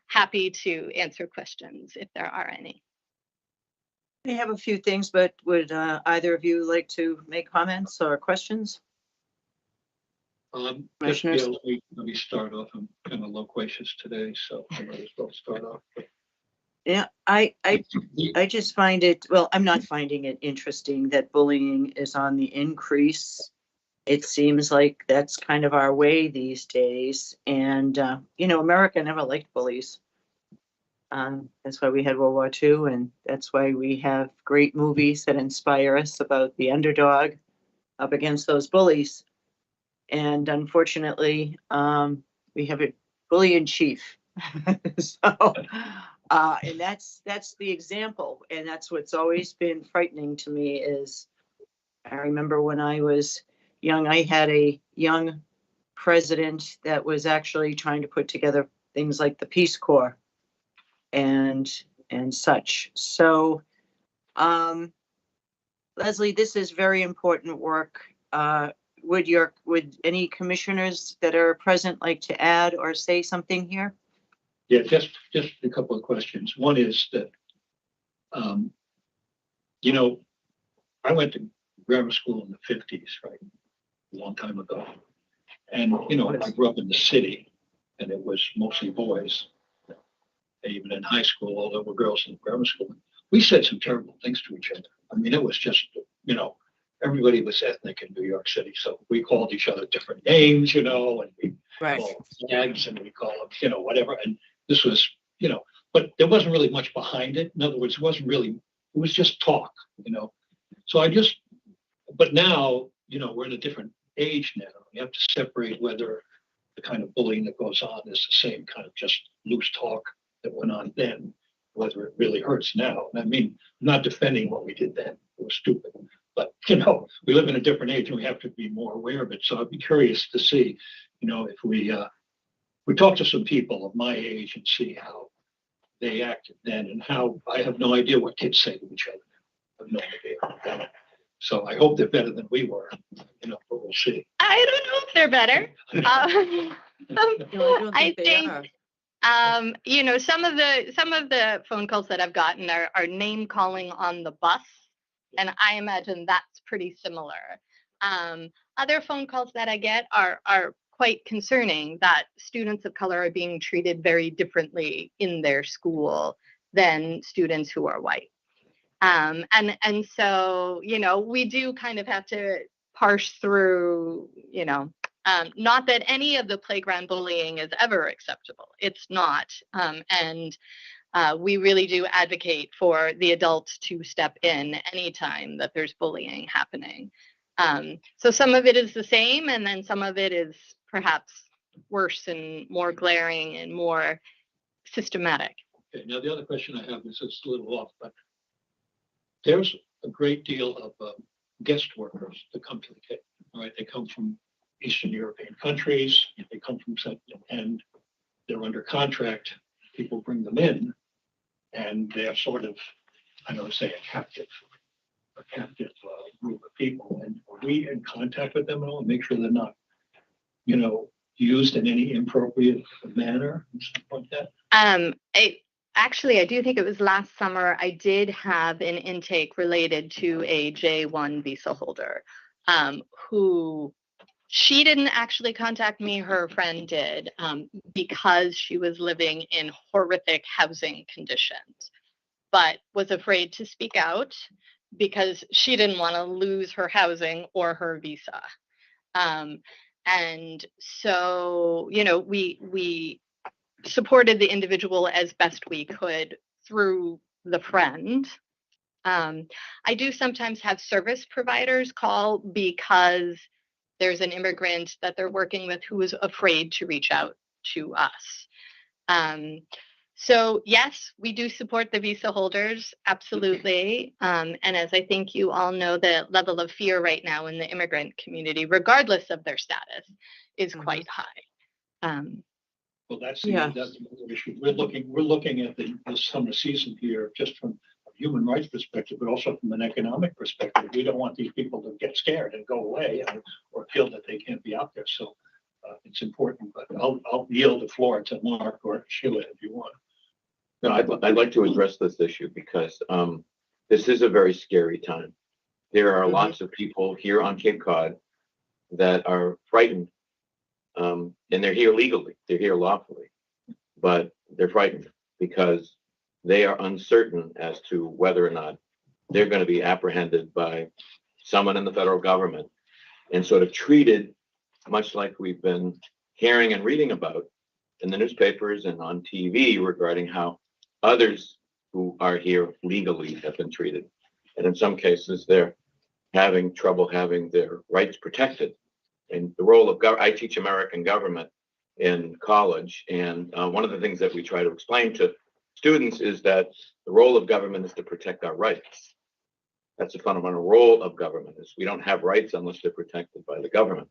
happy to answer questions if there are any. We have a few things, but would either of you like to make comments or questions? Commissioners? Yeah, let me start off. I'm kind of loquacious today, so I might as well start off. Yeah, I just find it, well, I'm not finding it interesting that bullying is on the increase. It seems like that's kind of our way these days. And, you know, America never liked bullies. That's why we had World War II, and that's why we have great movies that inspire us about the underdog up against those bullies. And unfortunately, we have a bully in chief. So, and that's the example. And that's what's always been frightening to me is I remember when I was young, I had a young president that was actually trying to put together things like the Peace Corps and such. So, Leslie, this is very important work. would any commissioners that are present like to add or say something here? Yeah, just a couple of questions. One is that, you know, I went to grammar school in the 50s, right? A long time ago. And, you know, I grew up in the city and it was mostly boys. Even in high school, although there were girls in grammar school, we said some terrible things to each other. I mean, it was just, you know, everybody was ethnic in New York City. So we called each other different names, you know, and we Right. called them flags and we call them, you know, whatever. And this was, you know, but there wasn't really much behind it. In other words, it wasn't really, it was just talk, you know. So but now, you know, we're in a different age now. You have to separate whether the kind of bullying that goes on is the same kind of just loose talk that went on then, whether it really hurts now. And I mean, I'm not defending what we did then. It was stupid. But, you know, we live in a different age and we have to be more aware of it. So I'd be curious to see, you know, if we talk to some people of my age and see how they acted then and how I have no idea what kids say to each other. I have no idea. So I hope they're better than we were, you know, but we'll see. I don't know if they're better. No, I don't think they are. You know, some of the phone calls that I've gotten are name calling on the bus, and I imagine that's pretty similar. Other phone calls that I get are quite concerning, that students of color are being treated very differently in their school than students who are white. And so, you know, we do kind of have to parse through, you know, not that any of the playground bullying is ever acceptable. It's not. And we really do advocate for the adults to step in anytime that there's bullying happening. So some of it is the same, and then some of it is perhaps worse and more glaring and more systematic. Okay, now the other question I have is it's a little off, but there's a great deal of guest workers that come to the Cape. All right, they come from Eastern European countries. They come from and they're under contract. People bring them in, and they're sort of, I don't want to say a captive group of people. And are we in contact with them at all and make sure they're not, you know, used in any inappropriate manner and stuff like that? Actually, I do think it was last summer, I did have an intake related to a J1 visa holder who, she didn't actually contact me, her friend did, because she was living in horrific housing conditions, but was afraid to speak out because she didn't want to lose her housing or her visa. And so, you know, we supported the individual as best we could through the friend. I do sometimes have service providers call because there's an immigrant that they're working with who is afraid to reach out to us. So yes, we do support the visa holders, absolutely. And as I think you all know, the level of fear right now in the immigrant community, regardless of their status, is quite high. Well, that's Yeah. that's another issue. We're looking at the summer season here just from a human rights perspective, but also from an economic perspective. We don't want these people to get scared and go away or feel that they can't be out there. So it's important. But I'll yield the floor to Mark or Sheila if you want. No, I'd like to address this issue because this is a very scary time. There are lots of people here on Cape Cod that are frightened, and they're here legally, they're here lawfully, but they're frightened because they are uncertain as to whether or not they're going to be apprehended by someone in the federal government and sort of treated much like we've been hearing and reading about in the newspapers and on TV regarding how others who are here legally have been treated. And in some cases, they're having trouble having their rights protected. And the role of I teach American government in college. And one of the things that we try to explain to students is that the role of government is to protect our rights. That's a fundamental role of government, is we don't have rights unless they're protected by the government.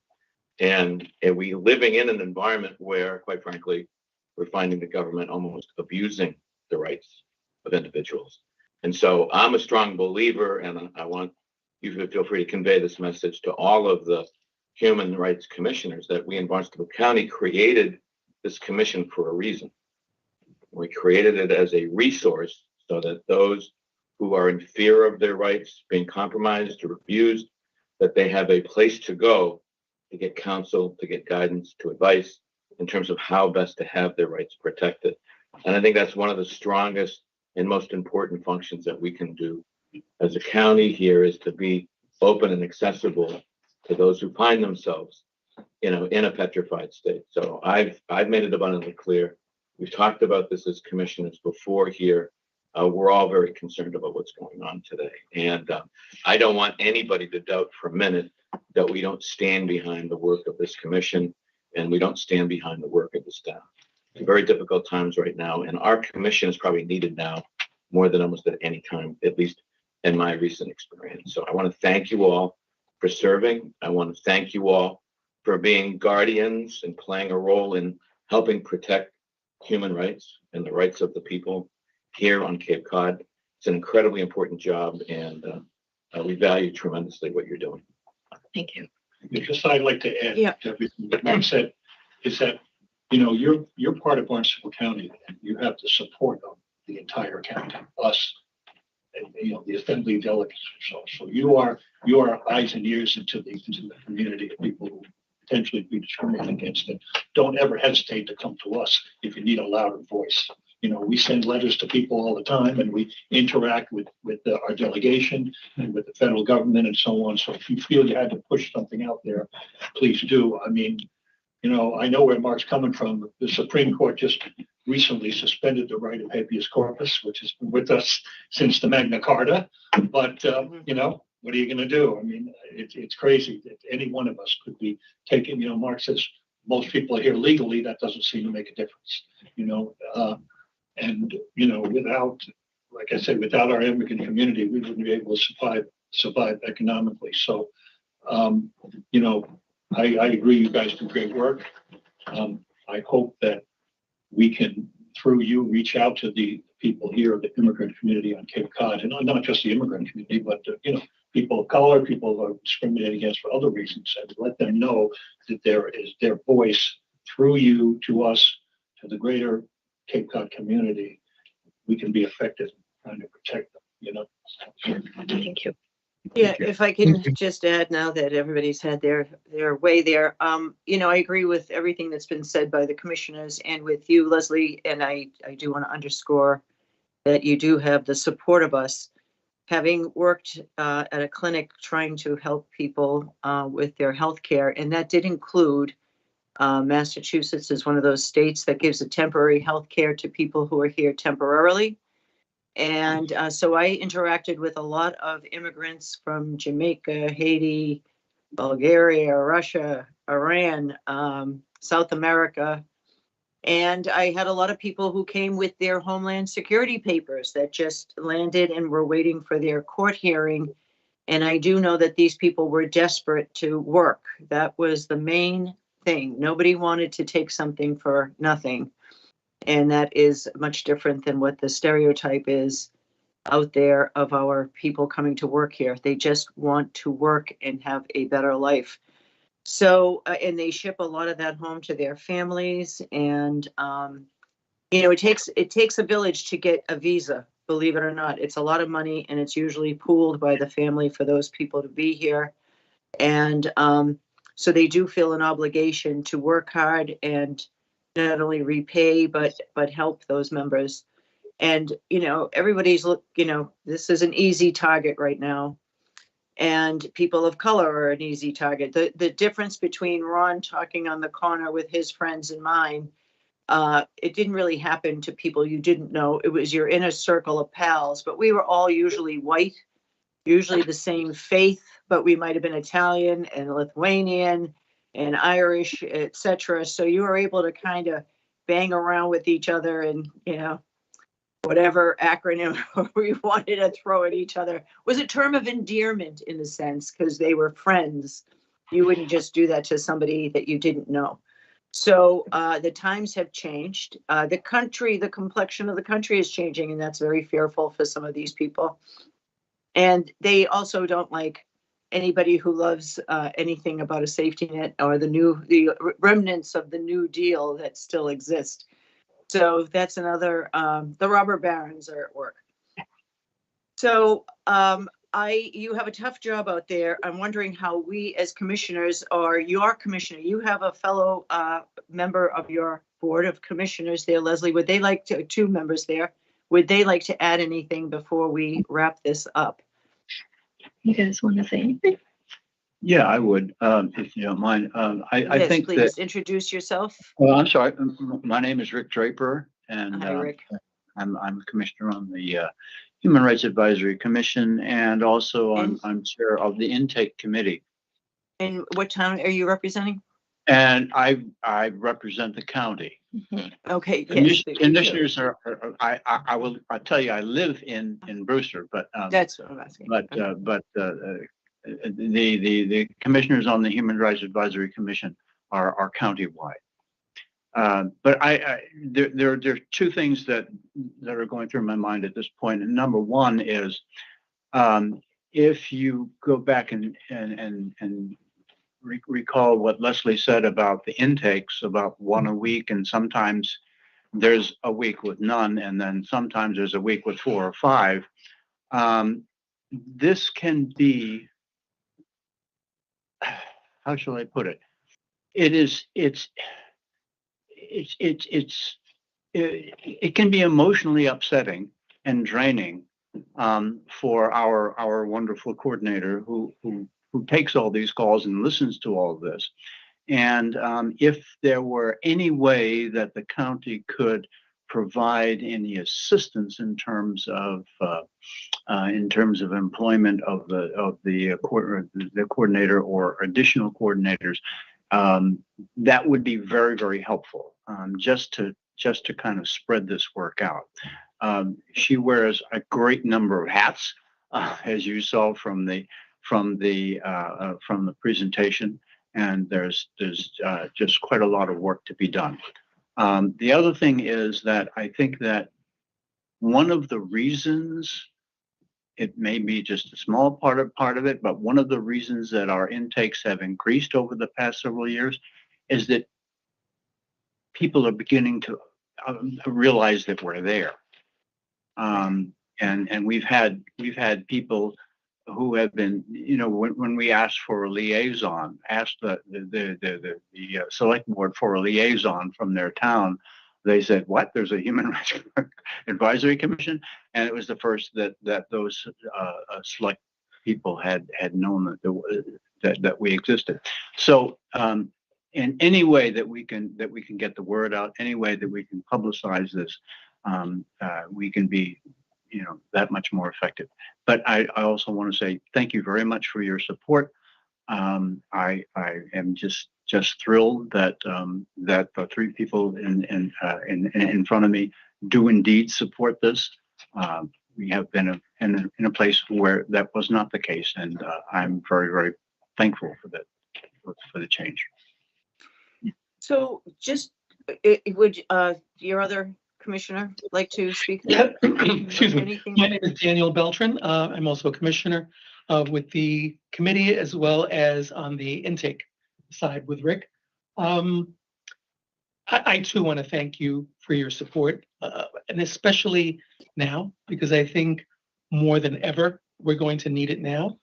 And we living in an environment where, quite frankly, we're finding the government almost abusing the rights of individuals. And so I'm a strong believer, and I want you to feel free to convey this message to all of the human rights commissioners that we in Barnstable County created this commission for a reason. We created it as a resource so that those who are in fear of their rights being compromised or abused, that they have a place to go to get counsel, to get guidance, to advice in terms of how best to have their rights protected. And I think that's one of the strongest and most important functions that we can do as a county here, is to be open and accessible to those who find themselves, in a petrified state. So I've made it abundantly clear. We've talked about this as commissioners before here. We're all very concerned about what's going on today. And I don't want anybody to doubt for a minute that we don't stand behind the work of this commission, and we don't stand behind the work of the staff. It's very difficult times right now, and our commission is probably needed now more than almost at any time, at least in my recent experience. So I want to thank you all for serving. I want to thank you all for being guardians and playing a role in helping protect human rights and the rights of the people here on Cape Cod. It's an incredibly important job, and we value tremendously what you're doing. Thank you. Just I'd like to add to everything that Mark said, is that, you're part of Barnstable County, and you have the support of the entire county, us, and, the assembly delegates. So you are eyes and ears into the community of people who potentially be discriminated against. And don't ever hesitate to come to us if you need a louder voice. We send letters to people all the time, and we interact with our delegation and with the federal government and so on. So if you feel you had to push something out there, please do. I mean, I know where Mark's coming from. The Supreme Court just recently suspended the right of habeas corpus, which has been with us since the Magna Carta. But, what are you going to do? I mean, it's crazy that any one of us could be taken. Mark says most people are here legally. That doesn't seem to make a difference, and, without, like I said, without our immigrant community, we wouldn't be able to survive economically. So, I agree. You guys do great work. I hope that we can, through you, reach out to the people here, the immigrant community on Cape Cod, and not just the immigrant community, but, people of color, people who are discriminated against for other reasons, and let them know that there is their voice through you to us, to the greater Cape Cod community. We can be effective in trying to protect them, Thank you. Yeah, if I can just add, now that everybody's had their way there, I agree with everything that's been said by the commissioners and with you, Leslie, and I do want to underscore that you do have the support of us. Having worked at a clinic trying to help people with their health care, and that did include Massachusetts is one of those states that gives a temporary health care to people who are here temporarily. And so I interacted with a lot of immigrants from Jamaica, Haiti, Bulgaria, Russia, Iran, South America. And I had a lot of people who came with their Homeland Security papers that just landed and were waiting for their court hearing. And I do know that these people were desperate to work. That was the main thing. Nobody wanted to take something for nothing. And that is much different than what the stereotype is out there of our people coming to work here. They just want to work and have a better life. So, and they ship a lot of that home to their families. And, it takes a village to get a visa, believe it or not. It's a lot of money, and it's usually pooled by the family for those people to be here. And so they do feel an obligation to work hard and not only repay, but help those members. And, everybody's this is an easy target right now. And people of color are an easy target. The difference between Ron talking on the corner with his friends and mine, it didn't really happen to people you didn't know. It was your inner circle of pals, but we were all usually white, usually the same faith, but we might have been Italian and Lithuanian and Irish, etc. So you were able to kind of bang around with each other and, whatever acronym we wanted to throw at each other was a term of endearment in a sense, because they were friends. You wouldn't just do that to somebody that you didn't know. So the times have changed. The complexion of the country is changing, and that's very fearful for some of these people. And they also don't like anybody who loves anything about a safety net or the remnants of the New Deal that still exist. So that's another, the robber barons are at work. So you have a tough job out there. I'm wondering how we as commissioners, or your commissioner, you have a fellow member of your board of commissioners there, Leslie, would they like to, two members there, would they like to add anything before we wrap this up? You guys want to say anything? Yeah, I would, if you don't mind. I Yes, think that, please introduce yourself. well, I'm sorry, my name is Rick Draper, and Hi, Rick. I'm a commissioner on the Human Rights Advisory Commission, and also I'm chair of the Intake Committee. And what town are you representing? And I represent the county. Okay, yes. Commissioners are, I'll tell you, I live in Brewster, but That's what I'm asking. The commissioners on the Human Rights Advisory Commission are countywide. But there are two things that are going through my mind at this point. And number one is, if you go back and recall what Leslie said about the intakes, about one a week, and sometimes there's a week with none, and then sometimes there's a week with 4 or 5. This can be, how shall I put it? It can be emotionally upsetting and draining for our wonderful coordinator who takes all these calls and listens to all of this. And if there were any way that the county could provide any assistance in terms of employment of the coordinator or additional coordinators, that would be very, very helpful, just to kind of spread this work out. She wears a great number of hats, as you saw from the presentation, and there's just quite a lot of work to be done. The other thing is that I think that one of the reasons, it may be just a small part of it, but one of the reasons that our intakes have increased over the past several years is that people are beginning to realize that we're there. And we've had people who have been, when we asked for a liaison, asked the select board for a liaison from their town, they said, "What? There's a Human Rights Advisory Commission?" And it was the first that those select people had known that we existed. So, in any way that we can get the word out, any way that we can publicize this, we can be, that much more effective. But I also want to say thank you very much for your support. I am just thrilled that the 3 people in front of me do indeed support this. We have been in a place where that was not the case, and I'm very, very thankful for the change. So just, would your other commissioner like to speak? Yeah, excuse me. Anything? My name is Daniel Beltran. I'm also a commissioner with the committee as well as on the intake side with Rick. I too want to thank you for your support, and especially now, because I think more than ever, we're going to need it now.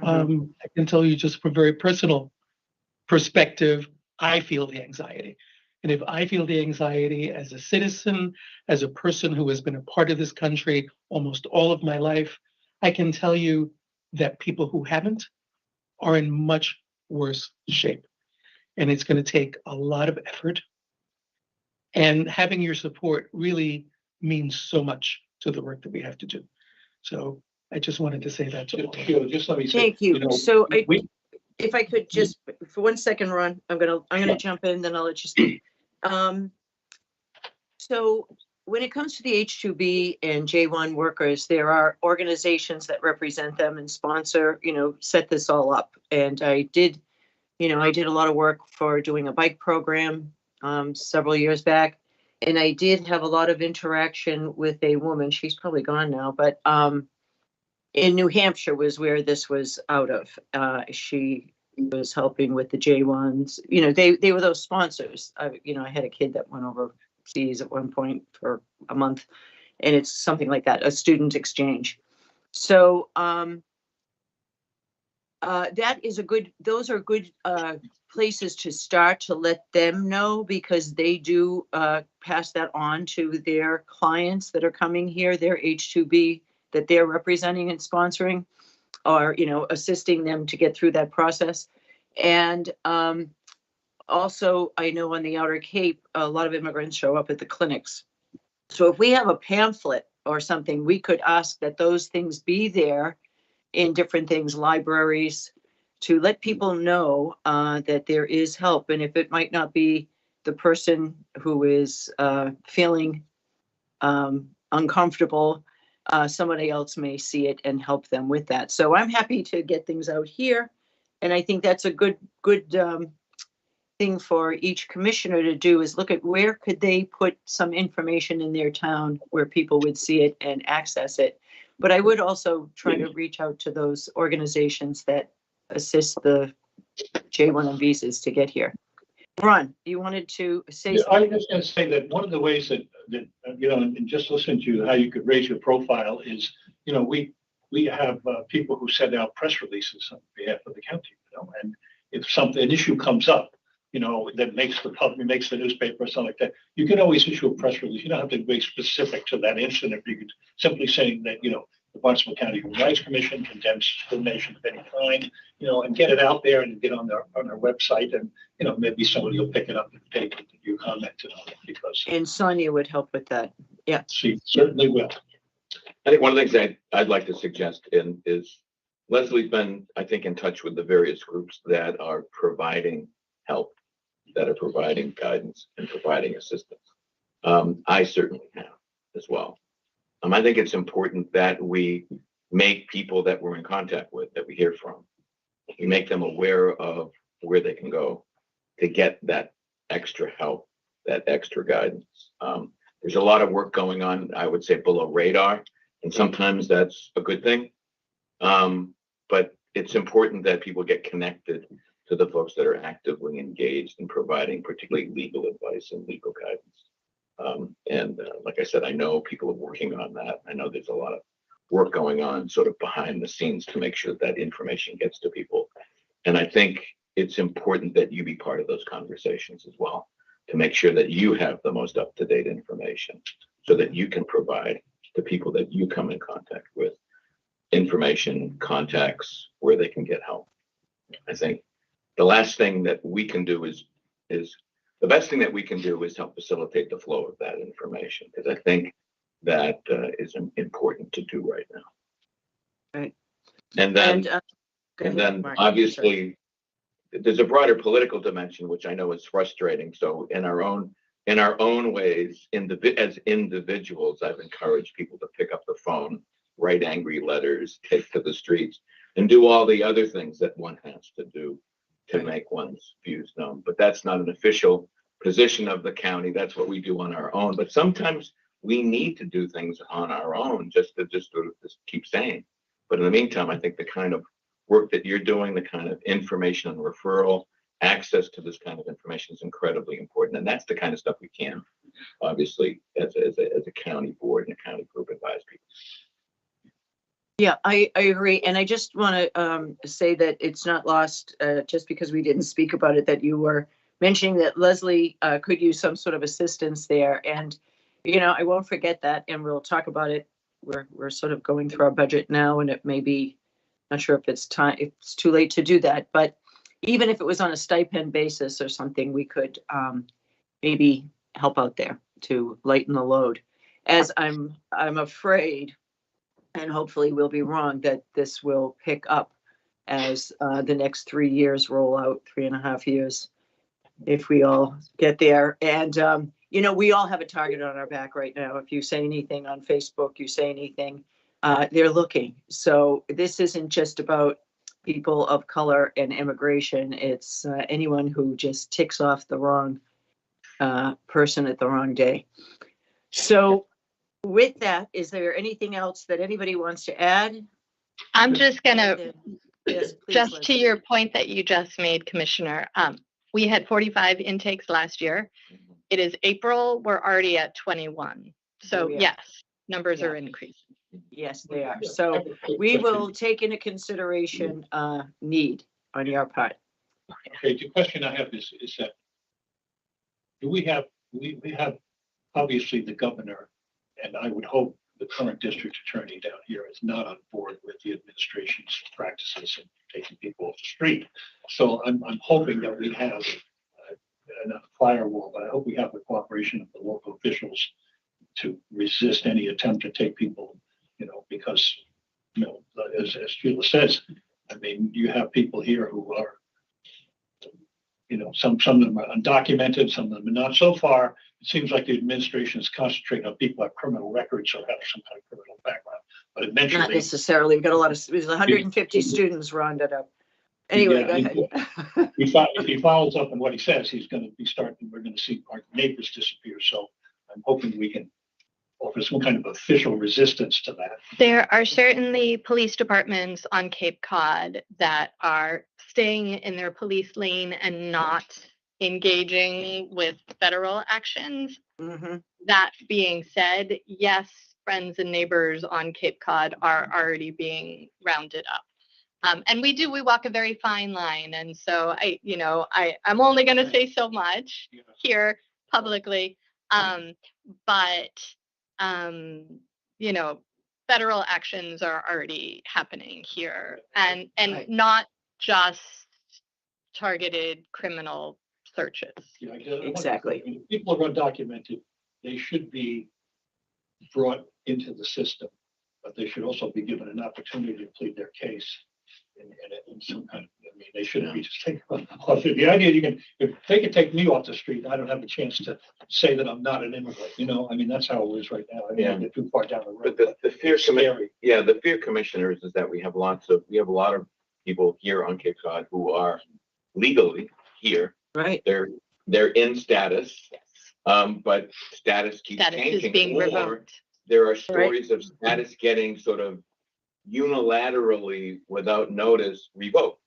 I can tell you just from a very personal perspective, I feel the anxiety. And if I feel the anxiety as a citizen, as a person who has been a part of this country almost all of my life, I can tell you that people who haven't are in much worse shape. And it's going to take a lot of effort. And having your support really means so much to the work that we have to do. So I just wanted to say that to you. Sheila, just let me say. Thank you. So we- if I could just, for 1 second, Ron, I'm gonna jump in, then I'll let you speak. So when it comes to the H-2B and J-1 workers, there are organizations that represent them and sponsor, set this all up. And I did a lot of work for doing a bike program several years back. And I did have a lot of interaction with a woman, she's probably gone now, but in New Hampshire was where this was out of. She was helping with the J1s. You know, they were those sponsors. I had a kid that went overseas at one point for a month, and it's something like that, a student exchange. So those are good places to start to let them know, because they do pass that on to their clients that are coming here, their H2B that they're representing and sponsoring, or, assisting them to get through that process. And also, I know on the Outer Cape, a lot of immigrants show up at the clinics. So if we have a pamphlet or something, we could ask that those things be there in different things, libraries, to let people know that there is help. And if it might not be the person who is feeling uncomfortable, somebody else may see it and help them with that. So I'm happy to get things out here. And I think that's a good thing for each commissioner to do, is look at where could they put some information in their town where people would see it and access it. But I would also try to reach out to those organizations that assist the J1 visas to get here. Ron, you wanted to say Yeah, something? I was just going to say that one of the ways that and just listen to how you could raise your profile is, we have people who send out press releases on behalf of the county, and if an issue comes up, that makes the newspaper or something like that, you can always issue a press release. You don't have to be specific to that incident. You could simply say that, the Barnstable County Human Rights Commission condemns discrimination of any kind, and get it out there and get on their website, and, maybe somebody will pick it up and take it that you commented on it, because And Sonia would help with that. Yeah. she certainly will. I think one of the things I'd like to suggest is Leslie's been, I think, in touch with the various groups that are providing help, that are providing guidance and providing assistance. I certainly have as well. I think it's important that we make people that we're in contact with, that we hear from, we make them aware of where they can go to get that extra help, that extra guidance. There's a lot of work going on, I would say, below radar, and sometimes that's a good thing. But it's important that people get connected to the folks that are actively engaged in providing particularly legal advice and legal guidance. Like I said, I know people are working on that. I know there's a lot of work going on sort of behind the scenes to make sure that information gets to people. And I think it's important that you be part of those conversations as well, to make sure that you have the most up-to-date information so that you can provide to people that you come in contact with information, contacts, where they can get help. I think the last thing that we can do is the best thing that we can do is help facilitate the flow of that information, because I think that is important to do right now. Right. And then, go and ahead, then Mark. obviously there's a broader political dimension, which I know is frustrating. So in our own ways, as individuals, I've encouraged people to pick up the phone, write angry letters, take to the streets, and do all the other things that one has to do to make one's views known. But that's not an official position of the county. That's what we do on our own. But sometimes we need to do things on our own just to keep saying. But in the meantime, I think the kind of work that you're doing, the kind of information and referral, access to this kind of information is incredibly important. And that's the kind of stuff we can, obviously, as a county board and a county group, advise people. Yeah, I agree. And I just want to say that it's not lost, just because we didn't speak about it, that you were mentioning that Leslie could use some sort of assistance there. And, I won't forget that, and we'll talk about it. We're sort of going through our budget now, and it may be, not sure if it's too late to do that, but even if it was on a stipend basis or something, we could maybe help out there to lighten the load. As I'm afraid, and hopefully we'll be wrong, that this will pick up as the next 3 years roll out, 3.5 years, if we all get there. And, we all have a target on our back right now. If you say anything on Facebook, you say anything, they're looking. So this isn't just about people of color and immigration. It's anyone who just ticks off the wrong person at the wrong day. So with that, is there anything else that anybody wants to add? I'm just gonna, Yes, please, just to Leslie. your point that you just made, Commissioner, we had 45 intakes last year. It is April, we're already at 21. So we are. yes, numbers Yeah. are increasing. Yes, they are. So we will take into consideration need on your part. Okay, the question I have is that, do we have obviously the governor, and I would hope the current district attorney down here is not on board with the administration's practices and taking people off the street. So I'm hoping that we have enough firewall, but I hope we have the cooperation of the local officials to resist any attempt to take people, because, as Sheila says, I mean, you have people here who are, some of them are undocumented, some of them are not. So far, it seems like the administration is concentrating on people who have criminal records or have some kind of criminal background. But Not eventually, necessarily. We've got a lot of, there's 150 students rounded up. Anyway, Yeah, go ahead. if he follows up on what he says, he's going to be we're going to see our neighbors disappear. So I'm hoping we can offer some kind of official resistance to that. There are certainly police departments on Cape Cod that are staying in their police lane and not engaging with federal actions. Mhm. That being said, yes, friends and neighbors on Cape Cod are already being rounded up. And we walk a very fine line. And so I'm only going to say so much here publicly. But federal actions are already happening here, and Right. not just targeted criminal searches. Yeah, I wonder, Exactly. if people are undocumented, they should be brought into the system, but they should also be given an opportunity to plead their case in some kind of, they shouldn't be just taken off. The idea if they could take me off the street, I don't have a chance to say that I'm not an immigrant, that's how it is right now. I Yeah. get too far down the road. But the fear it's scary. the fear commissioners is that we have a lot of people here on Cape Cod who are legally here. Right. They're in status, but status keeps Status is changing. being Or revoked. there are stories of status getting sort of unilaterally without notice revoked.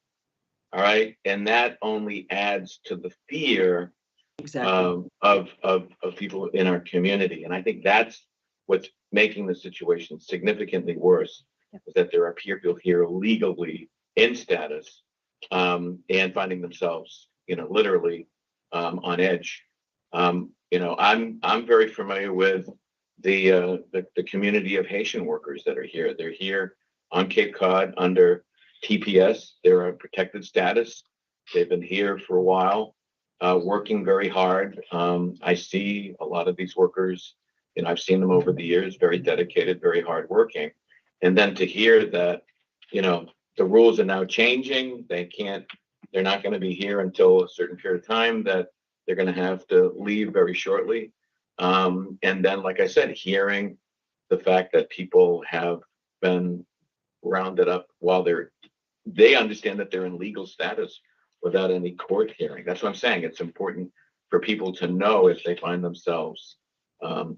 All right. And that only adds to the fear Exactly. of people in our community. And I think that's what's making the situation significantly worse, is that there are people here legally in status and finding themselves, literally on edge. I'm very familiar with the community of Haitian workers that are here. They're here on Cape Cod under TPS. They're a protected status. They've been here for a while, working very hard. I see a lot of these workers, I've seen them over the years, very dedicated, very hardworking. And then to hear that, the rules are now changing. They're not going to be here until a certain period of time, that they're going to have to leave very shortly. And then, like I said, hearing the fact that people have been rounded up while they understand that they're in legal status without any court hearing. That's what I'm saying. It's important for people to know if they find themselves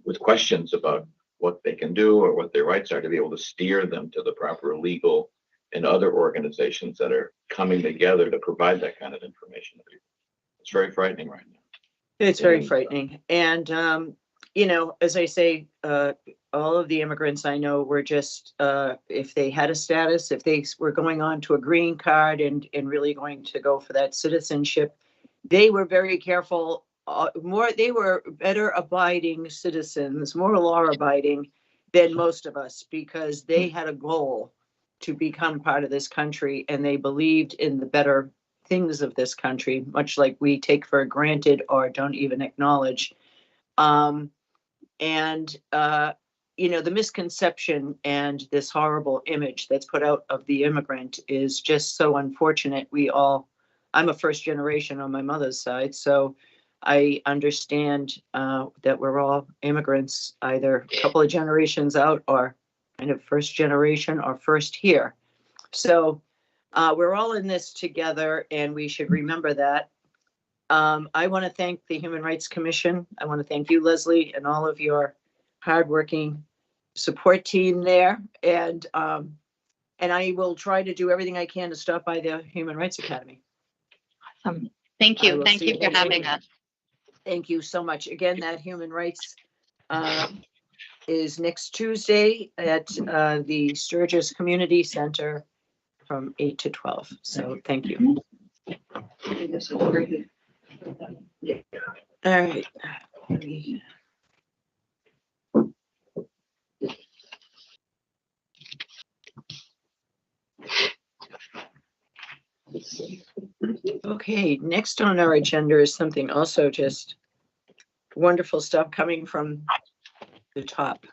with questions about what they can do or what their rights are, to be able to steer them to the proper legal and other organizations that are coming together to provide that kind of information to people. It's very frightening right now. It's very frightening. And, as I say, all of the immigrants I know were just, if they had a status, if they were going on to a green card and really going to go for that citizenship, they were very careful. They were better abiding citizens, more law abiding than most of us, because they had a goal to become part of this country, and they believed in the better things of this country, much like we take for granted or don't even acknowledge. The misconception and this horrible image that's put out of the immigrant is just so unfortunate. I'm a first generation on my mother's side, so I understand that we're all immigrants, either a couple of generations out or kind of first generation or first here. So we're all in this together, and we should remember that. I want to thank the Human Rights Commission. I want to thank you, Leslie, and all of your hardworking support team there. And And I will try to do everything I can to stop by the Human Rights Academy. Thank I you. will Thank see you you for later. having us. Thank you so much. Again, that Human Rights is next Tuesday at the Sturgis Community Center from 8 to 12. So thank you. All right. Okay, next on our agenda is something also just wonderful stuff coming from the top.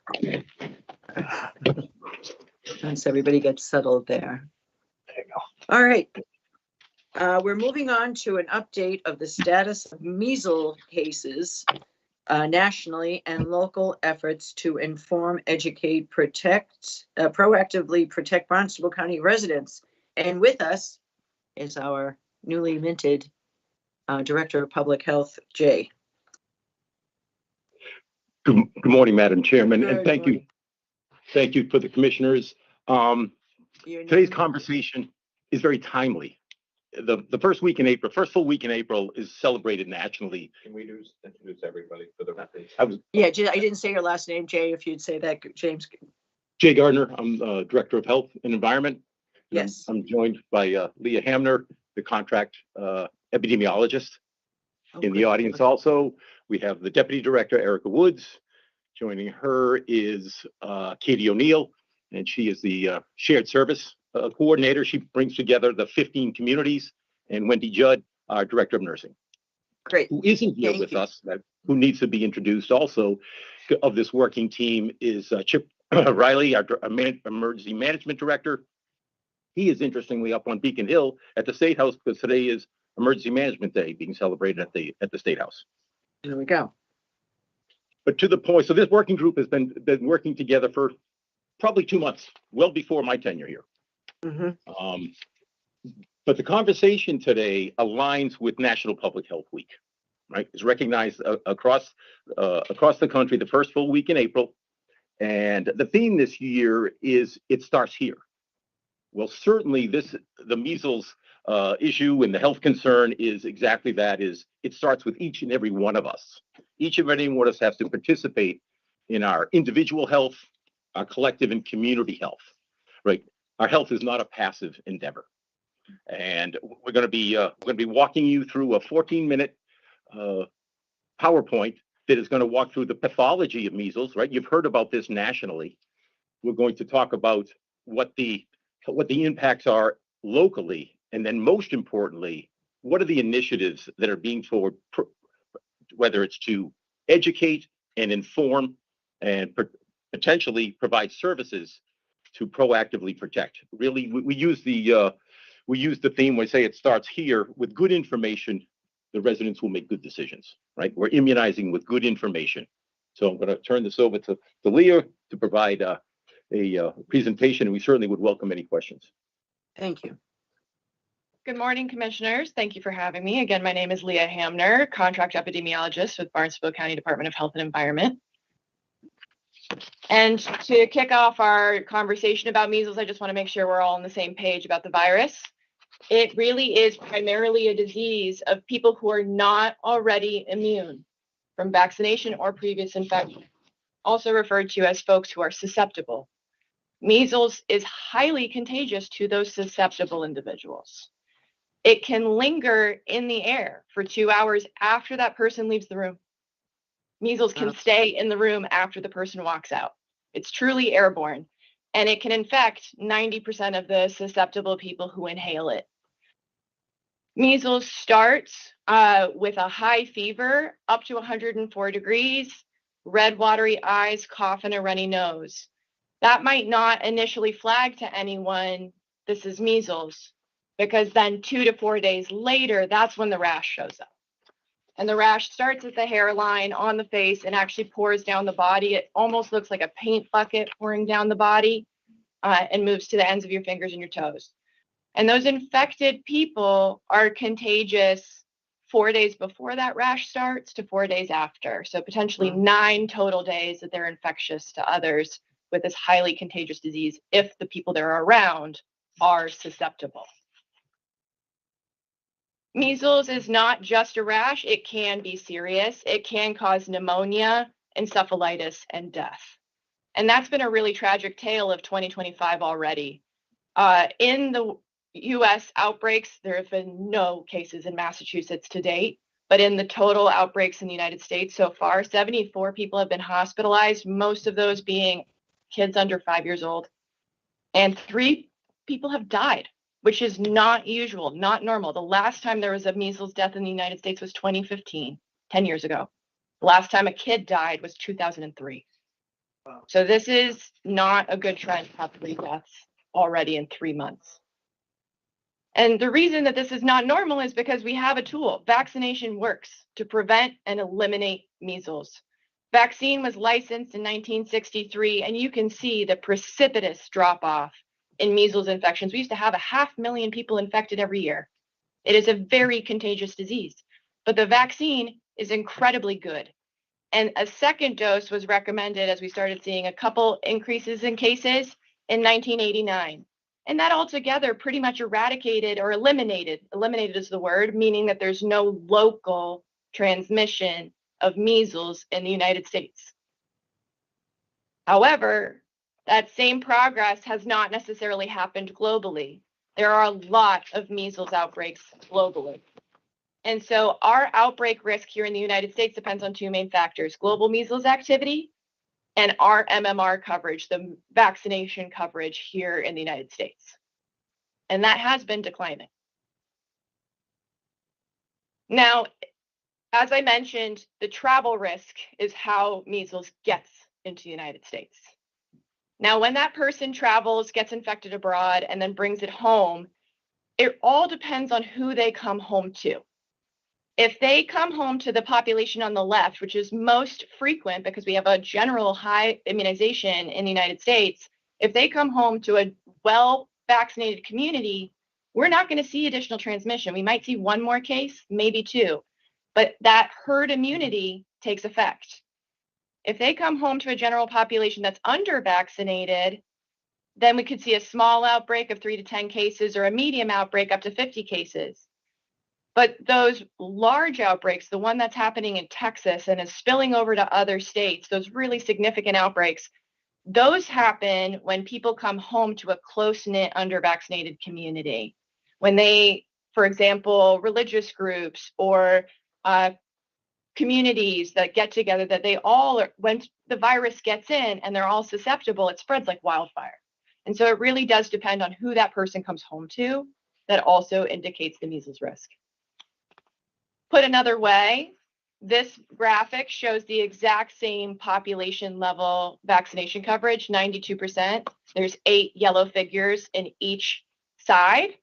Once everybody gets settled there. There you go. All right. We're moving on to an update of the status of measles cases nationally and local efforts to inform, educate, protect, proactively protect Barnstable County residents. And with us is our newly minted Director of Public Health, Jay. Good morning, Madam Chairman, and Good thank you. morning. Thank you for the commissioners. Your Today's name? conversation is very timely. The first week in April, first full week in April is celebrated nationally. Can we introduce everybody for the record? Yeah, I didn't say your last name, Jay. If you'd say that, James. Jay Gardner, I'm Director of Health and Environment. Yes. I'm joined by Leah Hamner, the contract epidemiologist. In the audience also, we have the Deputy Director, Erica Woods. Joining her is Katie O'Neill, and she is the shared service coordinator. She brings together the 15 communities, and Wendy Judd, our Director of Nursing. Great. Who isn't here Thank with you. us, who needs to be introduced also of this working team is Chip Riley, our Emergency Management Director. He is interestingly up on Beacon Hill at the State House because today is Emergency Management Day being celebrated at the State House. There we go. But to the point, so this working group has been working together for probably 2 months, well before my tenure here. Mm-hmm. But the conversation today aligns with National Public Health Week, right? It's recognized across the country the first full week in April. And the theme this year is it starts here. Well, certainly the measles issue and the health concern is exactly that, is it starts with each and every one of us. Each and every one of us has to participate in our individual health, our collective and community health, right? Our health is not a passive endeavor. And we're going to be walking you through a 14-minute PowerPoint that is going to walk through the pathology of measles, right? You've heard about this nationally. We're going to talk about what the impacts are locally, and then most importantly, what are the initiatives that are being forward, whether it's to educate and inform and potentially provide services to proactively protect. Really, we use the theme, we say it starts here. With good information, the residents will make good decisions, right? We're immunizing with good information. So I'm going to turn this over to Leah to provide a presentation, and we certainly would welcome any questions. Thank you. Good morning, commissioners. Thank you for having me. Again, my name is Leah Hamner, contract epidemiologist with Barnstable County Department of Health and Environment. And to kick off our conversation about measles, I just want to make sure we're all on the same page about the virus. It really is primarily a disease of people who are not already immune from vaccination or previous infection, also referred to as folks who are susceptible. Measles is highly contagious to those susceptible individuals. It can linger in the air for 2 hours after that person leaves the room. Measles can stay in the room after the person walks out. It's truly airborne, and it can infect 90% of the susceptible people who inhale it. Measles starts with a high fever up to 104 degrees, red watery eyes, cough, and a runny nose. That might not initially flag to anyone this is measles, because then 2 to 4 days later, that's when the rash shows up. And the rash starts at the hairline, on the face, and actually pours down the body. It almost looks like a paint bucket pouring down the body and moves to the ends of your fingers and your toes. And those infected people are contagious 4 days before that rash starts to 4 days after. So potentially 9 total days that they're infectious to others with this highly contagious disease if the people that are around are susceptible. Measles is not just a rash. It can be serious. It can cause pneumonia, encephalitis, and death. And that's been a really tragic tale of 2025 already. In the US outbreaks, there have been no cases in Massachusetts to date, but in the total outbreaks in the United States so far, 74 people have been hospitalized, most of those being kids under 5 years old, and 3 people have died, which is not usual, not normal. The last time there was a measles death in the United States was 2015, 10 years ago. The last time a kid died was 2003. Wow. So this is not a good trend to have 3 deaths already in 3 months. And the reason that this is not normal is because we have a tool. Vaccination works to prevent and eliminate measles. Vaccine was licensed in 1963, and you can see the precipitous drop-off in measles infections. We used to have 500,000 people infected every year. It is a very contagious disease, but the vaccine is incredibly good. And a second dose was recommended as we started seeing a couple increases in cases in 1989. And that altogether pretty much eradicated or eliminated is the word, meaning that there's no local transmission of measles in the United States. However, that same progress has not necessarily happened globally. There are a lot of measles outbreaks globally. And so our outbreak risk here in the United States depends on 2 main factors: global measles activity and our MMR coverage, the vaccination coverage here in the United States. And that has been declining. Now, as I mentioned, the travel risk is how measles gets into the United States. Now, when that person travels, gets infected abroad, and then brings it home, it all depends on who they come home to. If they come home to the population on the left, which is most frequent because we have a general high immunization in the United States, if they come home to a well-vaccinated community, we're not going to see additional transmission. We might see 1 more case, maybe 2, but that herd immunity takes effect. If they come home to a general population that's under-vaccinated, then we could see a small outbreak of 3 to 10 cases or a medium outbreak up to 50 cases. But those large outbreaks, the one that's happening in Texas and is spilling over to other states, those really significant outbreaks, those happen when people come home to a close-knit under-vaccinated community. When they, for example, religious groups or communities that get together, that they all are, when the virus gets in and they're all susceptible, it spreads like wildfire. And so it really does depend on who that person comes home to. That also indicates the measles risk. Put another way, this graphic shows the exact same population level vaccination coverage, 92%. There's 8 yellow figures in each side.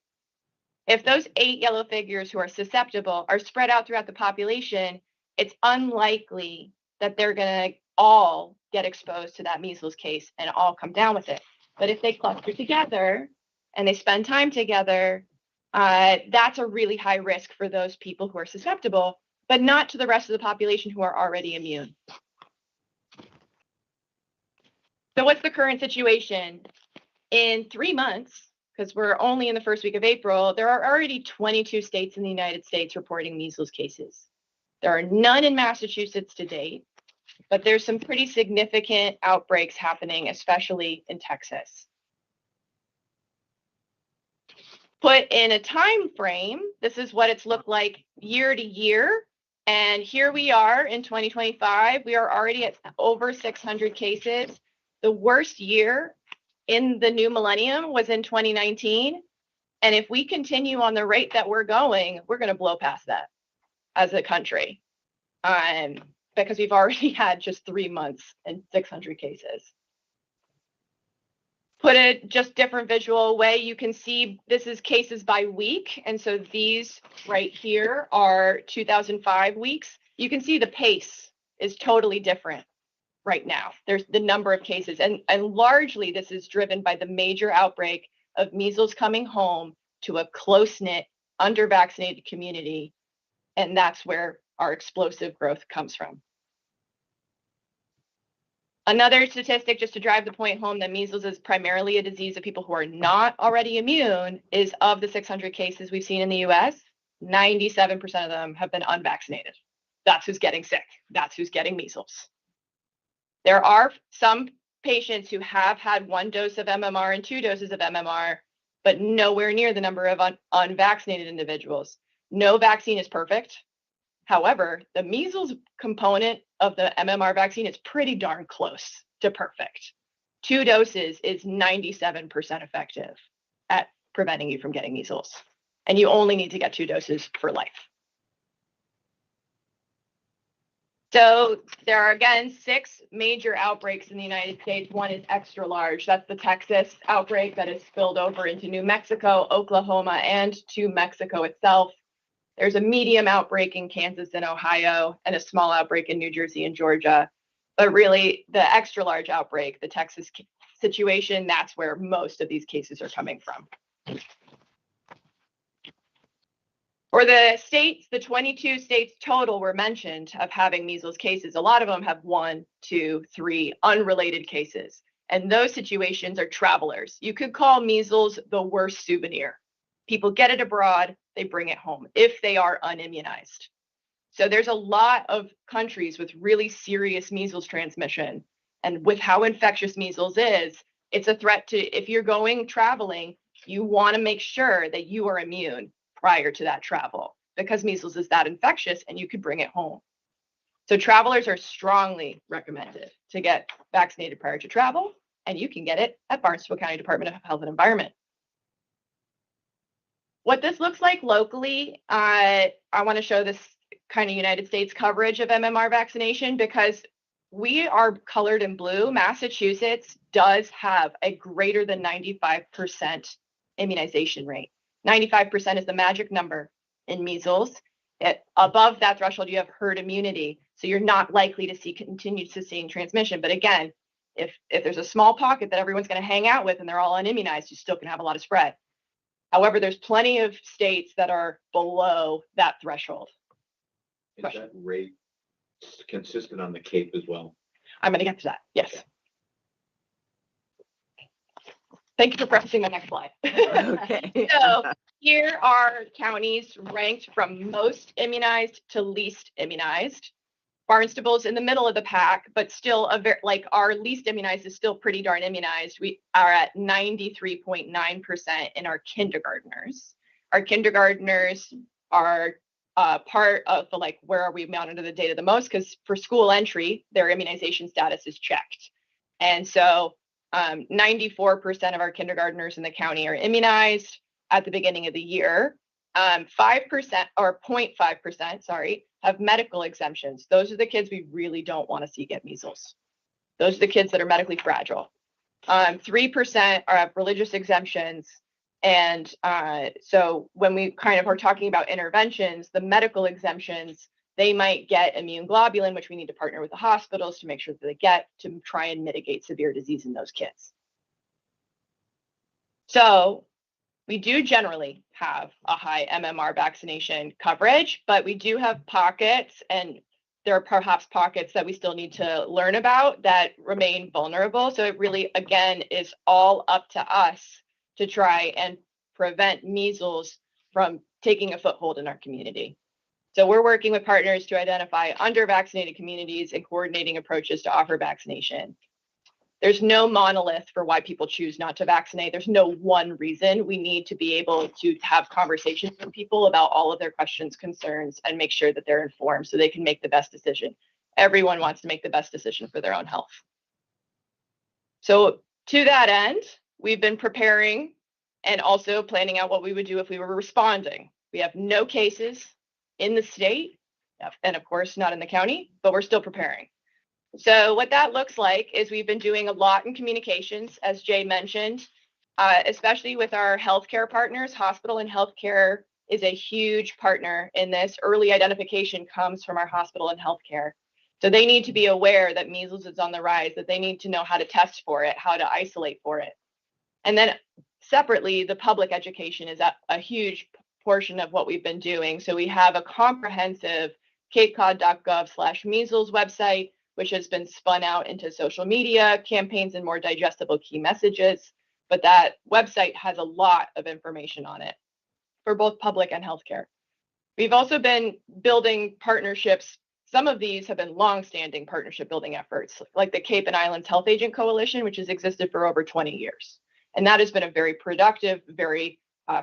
If those 8 yellow figures who are susceptible are spread out throughout the population, it's unlikely that they're going to all get exposed to that measles case and all come down with it. But if they cluster together and they spend time together, that's a really high risk for those people who are susceptible, but not to the rest of the population who are already immune. So what's the current situation? In 3 months, because we're only in the first week of April, there are already 22 states in the United States reporting measles cases. There are none in Massachusetts to date, but there's some pretty significant outbreaks happening, especially in Texas. Put in a time frame, this is what it's looked like year to year. And here we are in 2025. We are already at over 600 cases. The worst year in the new millennium was in 2019. And if we continue on the rate that we're going to blow past that as a country. Because we've already had just 3 months and 600 cases. Put a just different visual way, you can see this is cases by week. And so these right here are 2005 weeks. You can see the pace is totally different right now. There's the number of cases. And largely this is driven by the major outbreak of measles coming home to a close-knit, under-vaccinated community. And that's where our explosive growth comes from. Another statistic, just to drive the point home that measles is primarily a disease of people who are not already immune, is of the 600 cases we've seen in the US, 97% of them have been unvaccinated. That's who's getting sick. That's who's getting measles. There are some patients who have had 1 dose of MMR and 2 doses of MMR, but nowhere near the number of unvaccinated individuals. No vaccine is perfect. However, the measles component of the MMR vaccine is pretty darn close to perfect. 2 doses is 97% effective at preventing you from getting measles. And you only need to get 2 doses for life. So there are, again, 6 major outbreaks in the United States. One is extra large. That's the Texas outbreak that has spilled over into New Mexico, Oklahoma, and to Mexico itself. There's a medium outbreak in Kansas and Ohio, and a small outbreak in New Jersey and Georgia. But really, the extra large outbreak, the Texas situation, that's where most of these cases are coming from. For the states, the 22 states total were mentioned of having measles cases. A lot of them have 1, 2, 3 unrelated cases. And those situations are travelers. You could call measles the worst souvenir. People get it abroad, they bring it home if they are unimmunized. So there's a lot of countries with really serious measles transmission. And with how infectious measles is, it's a threat to, if you're going traveling, you want to make sure that you are immune prior to that travel, because measles is that infectious and you could bring it home. So travelers are strongly recommended to get vaccinated prior to travel, and you can get it at Barnstable County Department of Health and Environment. What this looks like locally, I want to show this kind of United States coverage of MMR vaccination, because we are colored in blue. Massachusetts does have a greater than 95% immunization rate. 95% is the magic number in measles. Above that threshold, you have herd immunity, so you're not likely to see continued sustained transmission. But again, if there's a small pocket that everyone's going to hang out with and they're all unimmunized, you still can have a lot of spread. However, there's plenty of states that are below that threshold. Is that rate consistent on the Cape as well? I'm going to get to that. Yes. Thank you for prefacing the next slide. Okay. So here are counties ranked from most immunized to least immunized. Barnstable's in the middle of the pack, but still like our least immunized is still pretty darn immunized. We are at 93.9% in our kindergartners. Our kindergartners are part of the, like, where are we monitor the data the most, because for school entry, their immunization status is checked. And so 94% of our kindergartners in the county are immunized at the beginning of the year. 5% or 0.5%, sorry, have medical exemptions. Those are the kids we really don't want to see get measles. Those are the kids that are medically fragile. 3% have religious exemptions. And so when we kind of are talking about interventions, the medical exemptions, they might get immune globulin, which we need to partner with the hospitals to make sure that they get to try and mitigate severe disease in those kids. So we do generally have a high MMR vaccination coverage, but we do have pockets, and there are perhaps pockets that we still need to learn about that remain vulnerable. So it really, again, is all up to us to try and prevent measles from taking a foothold in our community. So we're working with partners to identify under-vaccinated communities and coordinating approaches to offer vaccination. There's no monolith for why people choose not to vaccinate. There's no one reason. We need to be able to have conversations with people about all of their questions, concerns, and make sure that they're informed so they can make the best decision. Everyone wants to make the best decision for their own health. So to that end, we've been preparing and also planning out what we would do if we were responding. We have no cases in the state, and of course not in the county, but we're still preparing. So what that looks like is we've been doing a lot in communications, as Jay mentioned, especially with our healthcare partners. Hospital and healthcare is a huge partner in this. Early identification comes from our hospital and healthcare. So they need to be aware that measles is on the rise, that they need to know how to test for it, how to isolate for it. And then separately, the public education is a huge portion of what we've been doing. So we have a comprehensive capecod.gov/measles website which has been spun out into social media campaigns and more digestible key messages. But that website has a lot of information on it for both public and healthcare. We've also been building partnerships. Some of these have been long-standing partnership building efforts, like the Cape and Islands Health Agent Coalition, which has existed for over 20 years. And that has been a very productive, very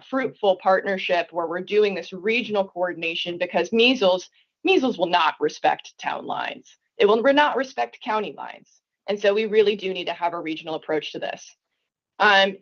fruitful partnership where we're doing this regional coordination, because measles will not respect town lines. It will not respect county lines. And so we really do need to have a regional approach to this.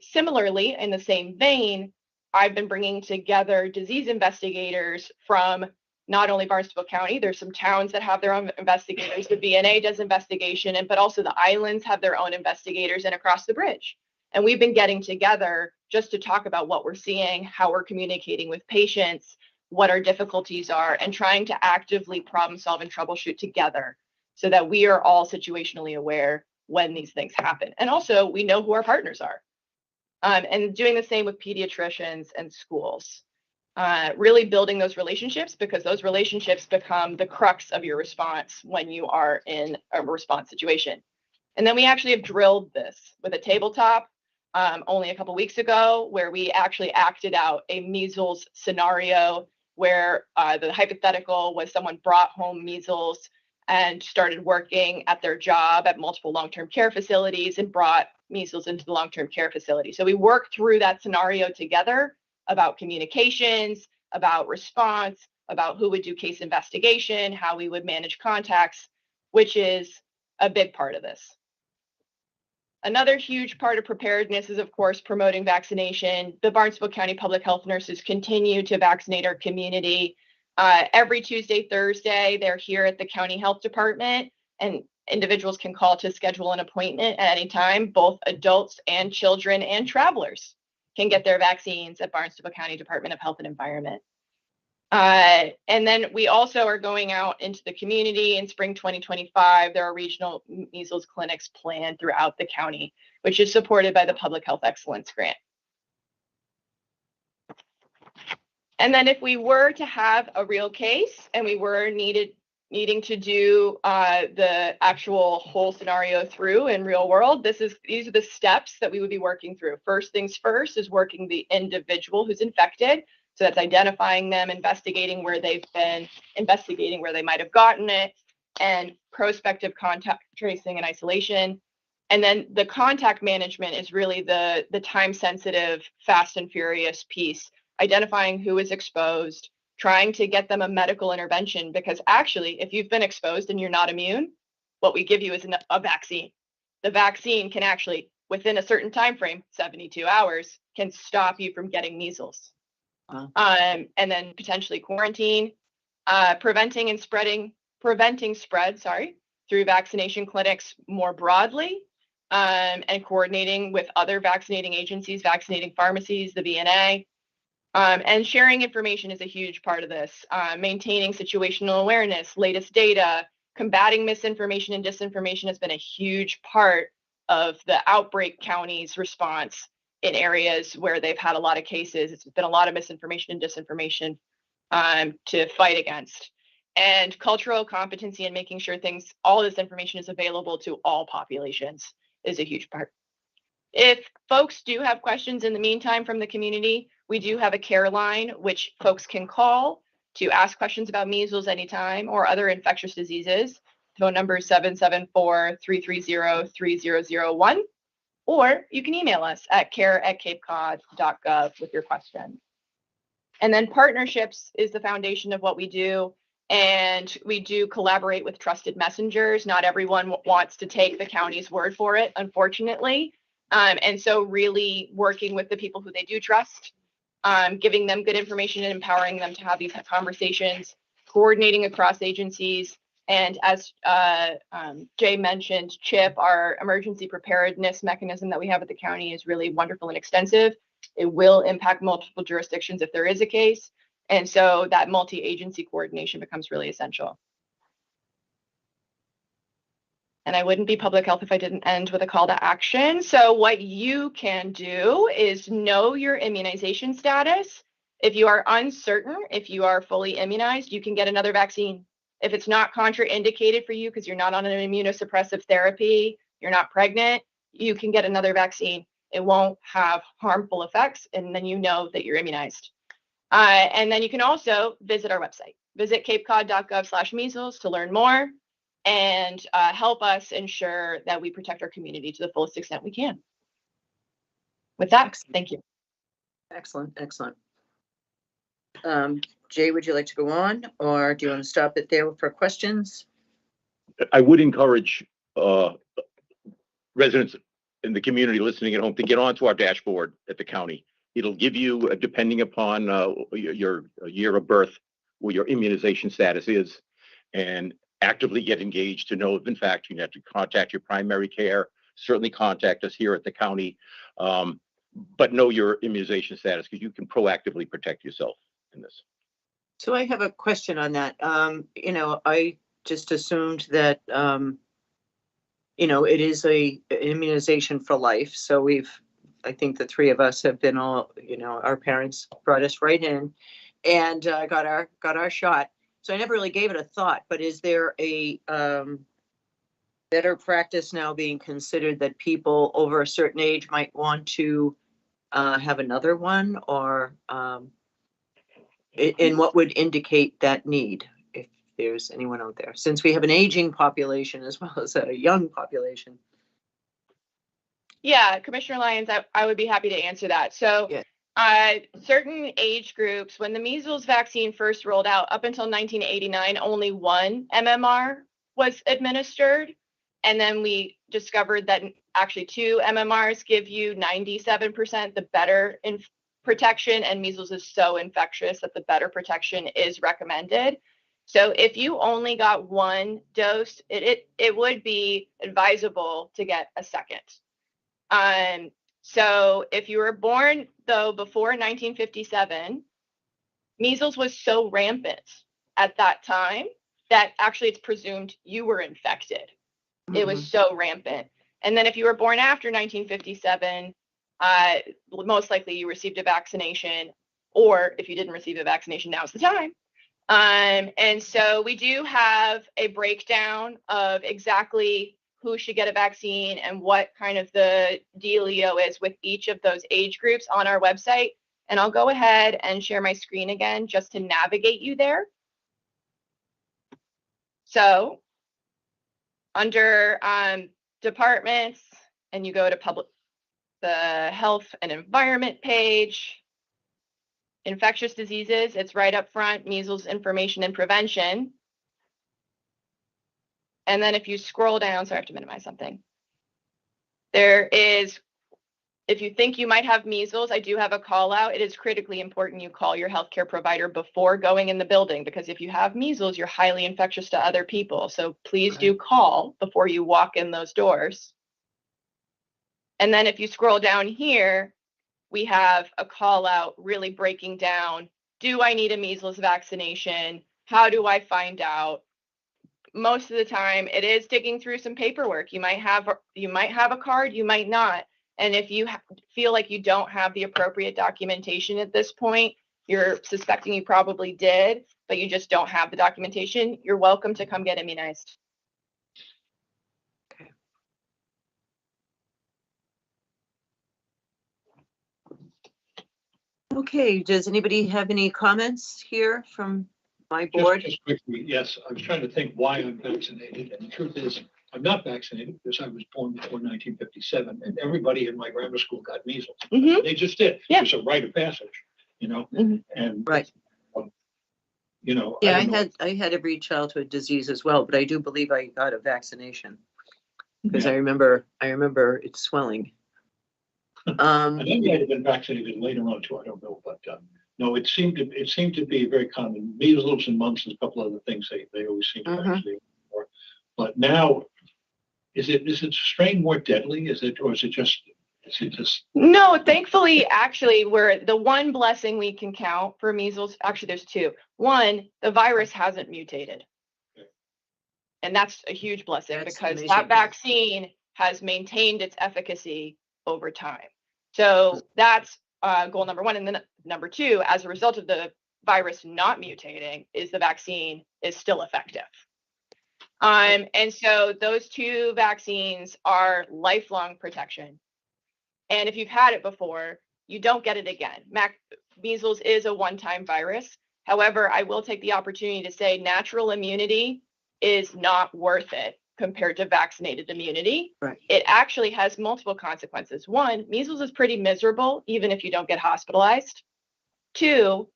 Similarly, in the same vein, I've been bringing together disease investigators from not only Barnstable County, there's some towns that have their own investigators. The VNA does investigation, but also the islands have their own investigators, and across the bridge. And we've been getting together just to talk about what we're seeing, how we're communicating with patients, what our difficulties are, and trying to actively problem solve and troubleshoot together so that we are all situationally aware when these things happen. And also we know who our partners are. And doing the same with pediatricians and schools. Really building those relationships, because those relationships become the crux of your response when you are in a response situation. And then we actually have drilled this with a tabletop only a couple weeks ago, where we actually acted out a measles scenario where the hypothetical was someone brought home measles and started working at their job at multiple long-term care facilities and brought measles into the long-term care facility. So we worked through that scenario together about communications, about response, about who would do case investigation, how we would manage contacts, which is a big part of this. Another huge part of preparedness is, of course, promoting vaccination. The Barnstable County Public Health nurses continue to vaccinate our community. Every Tuesday, Thursday, they're here at the County Health Department, and individuals can call to schedule an appointment at any time. Both adults and children and travelers can get their vaccines at Barnstable County Department of Health and Environment. And then we also are going out into the community in spring 2025. There are regional measles clinics planned throughout the county, which is supported by the Public Health Excellence Grant. And then if we were to have a real case and we were needing to do the actual whole scenario through in real world, these are the steps that we would be working through. First things first is working the individual who's infected. So that's identifying them, investigating where they've been, investigating where they might have gotten it, and prospective contact tracing and isolation. And then the contact management is really the time-sensitive, fast and furious piece, identifying who is exposed, trying to get them a medical intervention, because actually, if you've been exposed and you're not immune, what we give you is a vaccine. The vaccine can actually, within a certain time frame, 72 hours, can stop you from getting measles. And then potentially quarantine, preventing spread, through vaccination clinics more broadly, and coordinating with other vaccinating agencies, vaccinating pharmacies, the VNA. And sharing information is a huge part of this. Maintaining situational awareness, latest data, combating misinformation and disinformation has been a huge part of the outbreak county's response in areas where they've had a lot of cases. It's been a lot of misinformation and disinformation to fight against. And cultural competency and making sure all this information is available to all populations is a huge part. If folks do have questions in the meantime from the community, we do have a care line, which folks can call to ask questions about measles anytime or other infectious diseases. Phone number is 774-330-3001. Or you can email us at care@capecod.gov with your questions. And then partnerships is the foundation of what we do. And we do collaborate with trusted messengers. Not everyone wants to take the county's word for it, unfortunately. And so really working with the people who they do trust, giving them good information and empowering them to have these conversations, coordinating across agencies. And as Jay mentioned, CHIP, our emergency preparedness mechanism that we have at the county, is really wonderful and extensive. It will impact multiple jurisdictions if there is a case. And so that multi-agency coordination becomes really essential. And I wouldn't be public health if I didn't end with a call to action. So what you can do is know your immunization status. If you are uncertain if you are fully immunized, you can get another vaccine. If it's not contraindicated for you because you're not on an immunosuppressive therapy, you're not pregnant, you can get another vaccine. It won't have harmful effects, and then you know that you're immunized. And then you can also visit our website. Visit capecod.gov/measles to learn more and help us ensure that we protect our community to the fullest extent we can. With that, thank you. Excellent, excellent. Jay, would you like to go on, or do you want to stop it there for questions? I would encourage residents in the community listening at home to get onto our dashboard at the county. It'll give you, depending upon your year of birth, what your immunization status is, and actively get engaged to know if, in fact, you have to contact your primary care. Certainly contact us here at the county, but know your immunization status because you can proactively protect yourself in this. So I have a question on that. I just assumed that, it is an immunization for life. So I think the three of us have been all, our parents brought us right in and got our shot. So I never really gave it a thought, but is there a better practice now being considered that people over a certain age might want to have another one, or and what would indicate that need, if there's anyone out there, since we have an aging population as well as a young population? Yeah, Commissioner Lyons, I would be happy to answer that. So Yeah. Certain age groups, when the measles vaccine first rolled out up until 1989, only one MMR was administered. And then we discovered that actually 2 MMRs give you 97% the better protection, and measles is so infectious that the better protection is recommended. So if you only got 1 dose, it would be advisable to get a second. So if you were born, though, before 1957, measles was so rampant at that time that actually it's presumed you were infected. Mm-hmm. It was so rampant. And then if you were born after 1957, most likely you received a vaccination, or if you didn't receive a vaccination, now's the time. And so we do have a breakdown of exactly who should get a vaccine and what kind of the dealio is with each of those age groups on our website. And I'll go ahead and share my screen again just to navigate you there. So under departments, and you go to the health and environment page, infectious diseases, it's right up front, measles information and prevention. And then if you scroll down, so I have to minimize something. There is, if you think you might have measles, I do have a call out. It is critically important you call your healthcare provider before going in the building, because if you have measles, you're highly infectious to other people. So please do call before you walk in those doors. And then if you scroll down here, we have a call out really breaking down, do I need a measles vaccination? How do I find out? Most of the time it is digging through some paperwork. You might have a card, you might not. And if you feel like you don't have the appropriate documentation at this point, you're suspecting you probably did, but you just don't have the documentation, you're welcome to come get immunized. Okay, does anybody have any comments here from my board? Just quickly, yes, I was trying to think why I'm vaccinated, and the truth is, I'm not vaccinated because I was born before 1957, and everybody in my grammar school got measles. Mm-hmm. They just did. Yeah. It was a rite of passage, Mm-hmm. and Right. Yeah, I had every childhood disease as well, but I do believe I got a vaccination because I remember it swelling. And then might have been vaccinated later on too. I don't know, but no, it seemed to be very common. Measles and mumps and a couple other things they always seem to vaccinate for. But now, is it strain more deadly? Is it just? No, thankfully, actually, we're the one blessing we can count for measles. Actually, there's 2. One, the virus hasn't mutated. Okay. And that's a huge blessing because that vaccine has maintained its efficacy over time. So that's goal number 1. And then number 2, as a result of the virus not mutating is the vaccine is still effective. And so those two vaccines are lifelong protection. And if you've had it before, you don't get it again. Measles is a one-time virus. However, I will take the opportunity to say natural immunity is not worth it compared to vaccinated immunity. Right. It actually has multiple consequences. One, measles is pretty miserable, even if you don't get hospitalized. Two,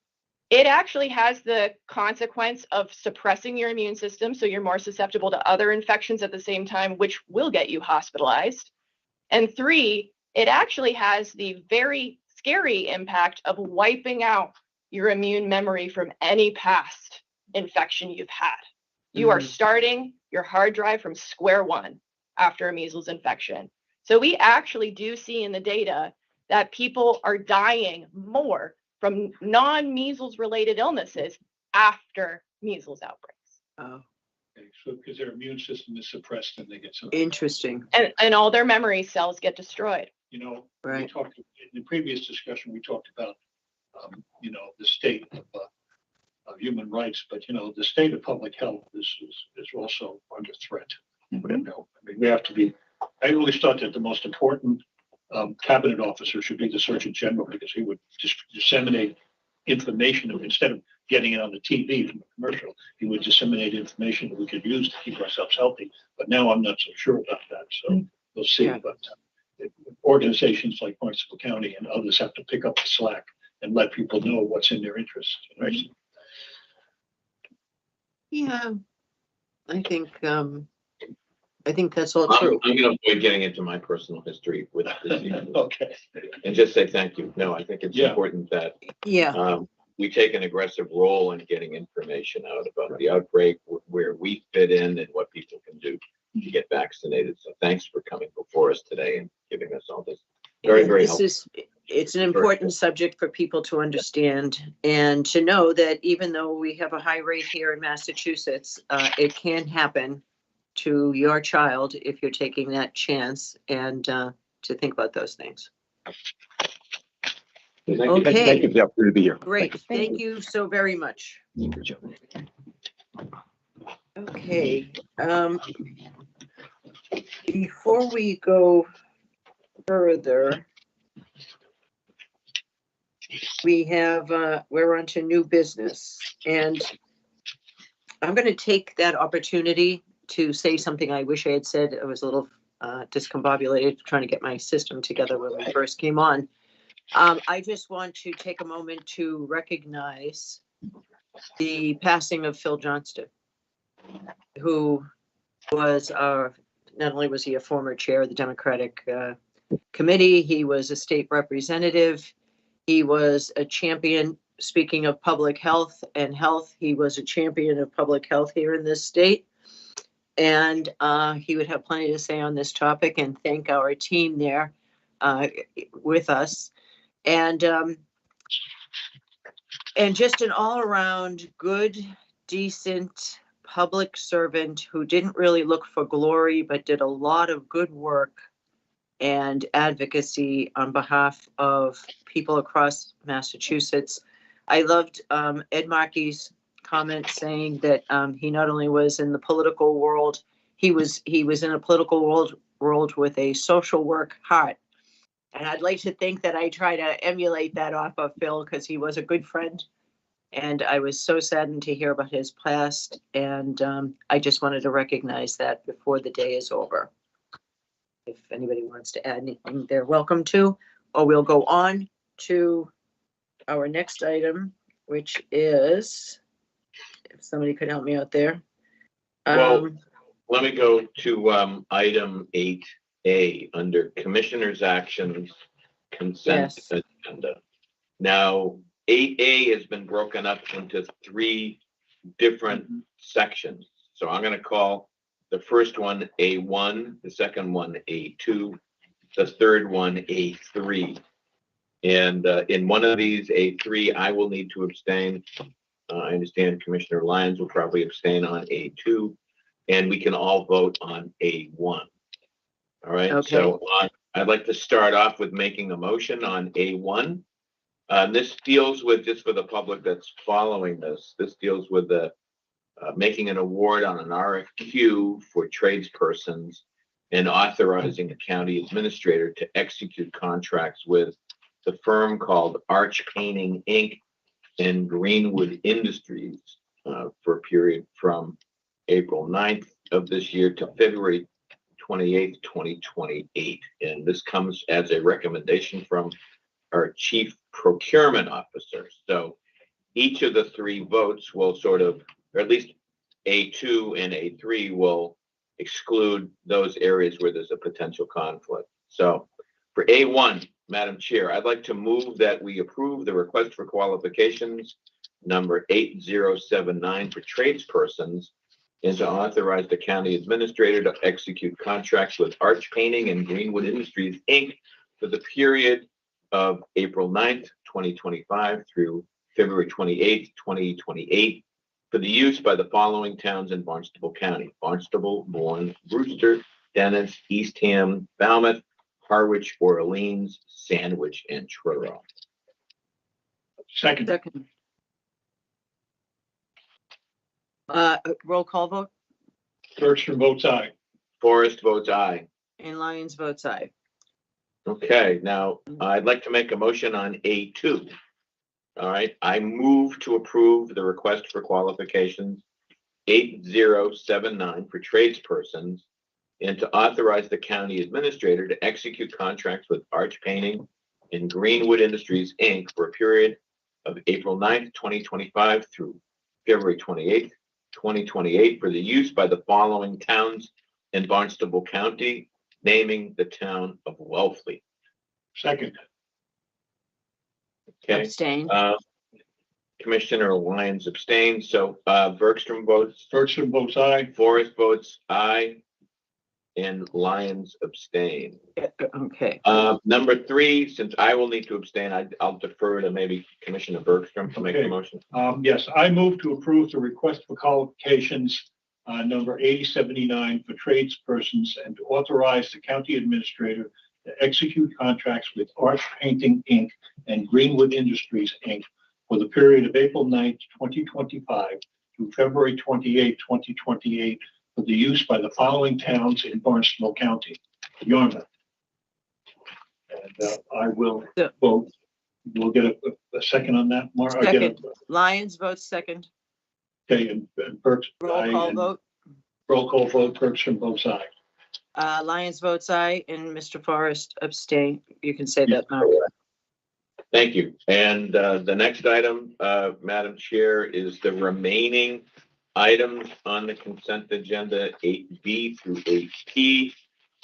it actually has the consequence of suppressing your immune system, so you're more susceptible to other infections at the same time, which will get you hospitalized. And three, it actually has the very scary impact of wiping out your immune memory from any past infection you've had. You are starting your hard drive from square one after a measles infection. So we actually do see in the data that people are dying more from non-measles related illnesses after measles outbreaks. Oh, Okay, so because their immune system is suppressed and they get so. interesting. And all their memory cells get destroyed. You know, we Right. talked in the previous discussion, we talked about, you know, the state of human rights, but you know, the state of public health is also under threat. You know, I mean, we have to be. I always thought that the most important cabinet officer should be the Surgeon General because he would just disseminate information instead of getting it on the TV from a commercial. He would disseminate information that we could use to keep ourselves healthy. But now I'm not so sure about that. So we'll see. Yeah. But organizations like Barnstable County and others have to pick up the slack and let people know what's in their interest. Right? Yeah, I think that's all true. I'm going to avoid getting into my personal history with this Okay. and just say thank you. No, I think it's important that Yeah, we take an aggressive role in getting information out about the outbreak, where we fit in, and what people can do to get vaccinated. So thanks for coming before us today and giving us all this. Very, very helpful. It's an important subject for people to understand and to know that even though we have a high rate here in Massachusetts, it can happen to your child if you're taking that chance, and to think about those things. Thank you. Okay. Thank you for the opportunity to be here. Great, thank you so very much. Okay, before we go further, we have, we're on to new business, and I'm going to take that opportunity to say something I wish I had said. I was a little discombobulated trying to get my system together when we first came on. I just want to take a moment to recognize the passing of Phil Johnston, who was not only was he a former chair of the Democratic Committee, he was a state representative. He was a champion, speaking of public health and health, he was a champion of public health here in this state. And he would have plenty to say on this topic, and thank our team there with us. And just an all-around good, decent public servant who didn't really look for glory, but did a lot of good work and advocacy on behalf of people across Massachusetts. I loved Ed Markey's comment saying that he not only was in the political world, he was in a political world with a social work heart. And I'd like to think that I try to emulate that off of Phil, because he was a good friend. And I was so saddened to hear about his past. And I just wanted to recognize that before the day is over. If anybody wants to add anything, they're welcome to, or we'll go on to our next item, which is, if somebody could help me out there. Well, let me go to item 8A under Commissioners' Actions Consent Agenda. Now, 8A has been broken up into 3 different sections. So I'm going to call the first one A1, the second one A2, the third one A3. And in one of these, A3, I will need to abstain. I understand Commissioner Lyons will probably abstain on A2, and we can all vote on A1. All right. Okay. So I'd like to start off with making a motion on A1. This deals with, just for the public that's following this deals with the making an award on an RFQ for tradespersons and authorizing a county administrator to execute contracts with the firm called Arch Painting Inc. and Greenwood Industries for a period from April 9th of this year to February 28th, 2028. And this comes as a recommendation from our Chief Procurement Officer. So each of the three votes will sort of, or at least A2 and A3 will exclude those areas where there's a potential conflict. So for A1, Madam Chair, I'd like to move that we approve the request for qualifications number 8079 for tradespersons and to authorize the county administrator to execute contracts with Arch Painting and Greenwood Industries, Inc. for the period of April 9th, 2025 through February 28th, 2028 for the use by the following towns in Barnstable County: Barnstable, Bourne, Brewster, Dennis, Eastham, Falmouth, Harwich, Orleans, Sandwich, and Truro. Second. Second. Roll call vote, Bergstrom votes aye. Forrest votes aye. and Lyons votes aye. Okay, now I'd like to make a motion on A2. All right, I move to approve the request for qualifications 8079 for tradespersons and to authorize the county administrator to execute contracts with Arch Painting and Greenwood Industries, Inc. for a period of April 9th, 2025 through February 28th, 2028 for the use by the following towns in Barnstable County, naming the town of Wellfleet. Second. Okay, Abstain. Commissioner Lyons abstains, so Bergstrom votes, Bergstrom votes aye. Forrest votes aye, and Lyons abstain. Okay, Number 3, since I will need to abstain, I'll defer to maybe Commissioner Bergstrom to make the Okay. motion. Yes, I move to approve the request for qualifications number 8079 for tradespersons and to authorize the county administrator to execute contracts with Arch Painting Inc. and Greenwood Industries Inc. for the period of April 9th, 2025 through February 28th, 2028 for the use by the following towns in Barnstable County: Yarmouth. And I will vote. We'll get a second on that, Mark. second. Lyons votes second. Okay, and Bergstrom. Roll call vote. Roll call vote, Bergstrom votes aye. Lyons votes aye, and Mr. Forrest abstain. You can say that now. Thank you. And the next item, Madam Chair, is the remaining items on the consent agenda, 8B through 8P.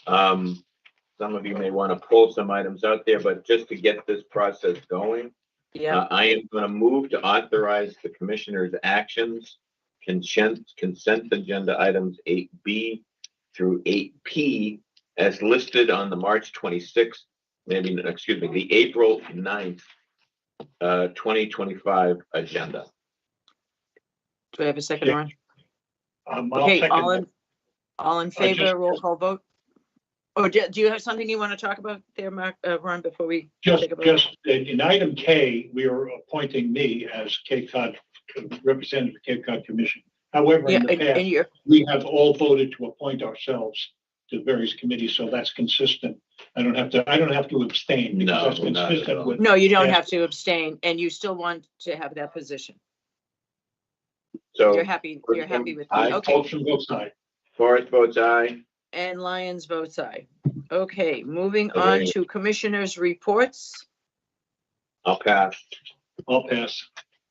Some of you may want to pull some items out there, but just to get this process going, Yeah, I am going to move to authorize the commissioner's actions, consent agenda items 8B through 8P as listed on the March 26th, the April 9th, 2025 agenda. do I have a second, Yeah. Ron? I'll Okay, second that. all in favor, roll call vote? Or do you have something you want to talk about there, Mark, Ron, before we take a vote? Just in item K, we are appointing me as Cape Cod representative of Cape Cod Commission. However, Yeah, in the and past, you're, we have all voted to appoint ourselves to various committees, so that's consistent. I don't have to abstain because that's No, not at consistent all. with. no, you don't Yeah. have to abstain, and you still want to have that position. So You're happy with Aye. that, okay. Bergstrom votes aye. Forrest votes aye. And Lyons votes aye. Okay, moving on Okay. to commissioners' reports, I'll pass. I'll pass.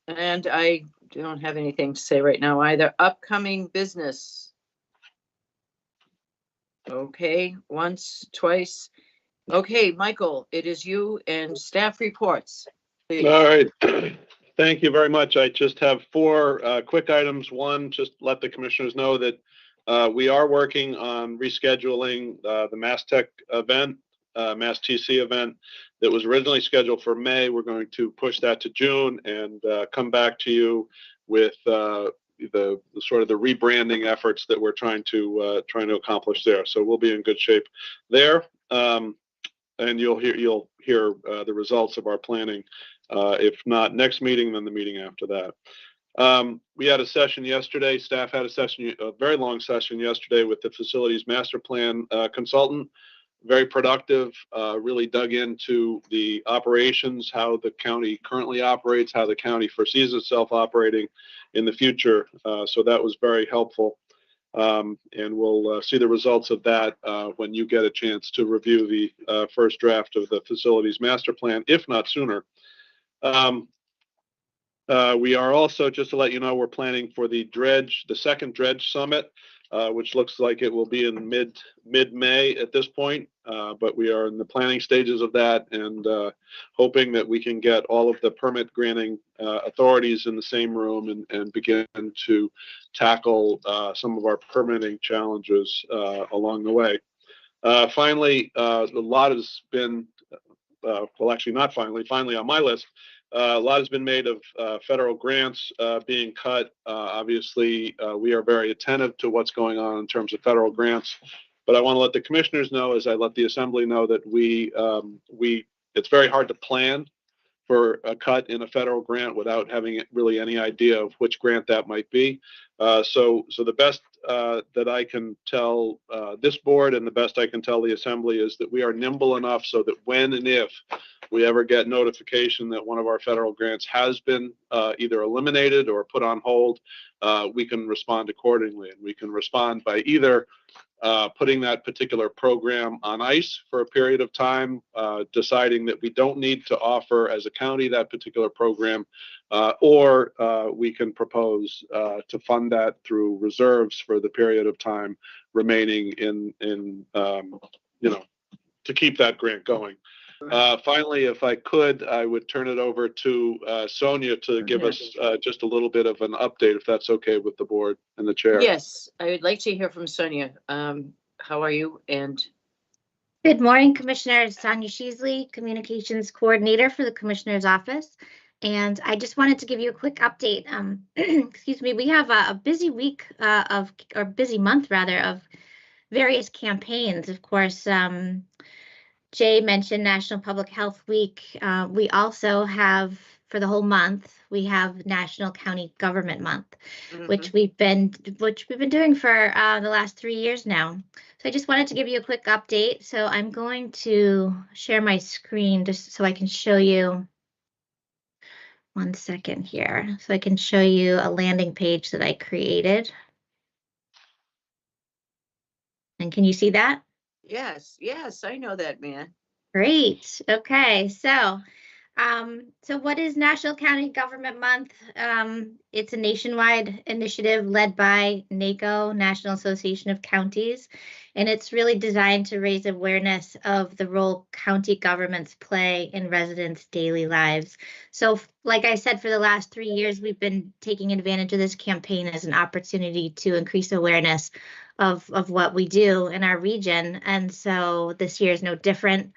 and I don't have anything to say right now either. Upcoming business. Okay, once, twice. Okay, Michael, it is you and staff reports. Please. All right. Thank you very much. I just have 4 quick items. One, just let the commissioners know that we are working on rescheduling the Mass Tech event, Mass TC event that was originally scheduled for May. We're going to push that to June and come back to you with the sort of the rebranding efforts that we're trying to accomplish there. So we'll be in good shape there. And you'll hear the results of our planning If not next meeting, then the meeting after that. We had a session yesterday. Staff had a session, a very long session yesterday with the facilities master plan consultant. Very productive, really dug into the operations, how the county currently operates, how the county foresees itself operating in the future. So that was very helpful. And we'll see the results of that when you get a chance to review the first draft of the facilities master plan, if not sooner. We are also, just to let you know, we're planning for the second dredge summit, which looks like it will be in mid-May at this point. But we are in the planning stages of that and hoping that we can get all of the permit granting authorities in the same room and begin to tackle some of our permitting challenges along the way. Finally, a lot has been, well, actually not finally on my list. A lot has been made of federal grants being cut. Obviously, we are very attentive to what's going on in terms of federal grants. But I want to let the commissioners know, as I let the assembly know, that it's very hard to plan for a cut in a federal grant without having really any idea of which grant that might be. So the best that I can tell this board and the best I can tell the assembly is that we are nimble enough so that when and if we ever get notification that one of our federal grants has been either eliminated or put on hold, we can respond accordingly. And we can respond by either putting that particular program on ice for a period of time, deciding that we don't need to offer as a county that particular program, or we can propose to fund that through reserves for the period of time remaining to keep that grant going. Finally, if I could, I would turn it over to Sonia to give us just a little bit of an update, if that's okay with the board and the chair. Yes, I would like to hear from Sonia. How are you? And good morning, Commissioner. Sonia Sheasley, Communications Coordinator for the Commissioner's Office. And I just wanted to give you a quick update. Excuse me, we have a busy week or busy month rather, of various campaigns. Of course, Jay mentioned National Public Health Week. We also have, for the whole month, we have National County Government Month, which we've been doing for the last 3 years now. So I just wanted to give you a quick update. So I'm going to share my screen just so I can show you. One second here, so I can show you a landing page that I created. And can you see that? yes, I know that, man. Great. Okay. So what is National County Government Month? It's a nationwide initiative led by NACO, National Association of Counties, and it's really designed to raise awareness of the role county governments play in residents' daily lives. So, like I said, for the last 3 years, we've been taking advantage of this campaign as an opportunity to increase awareness of what we do in our region. And so this year is no different.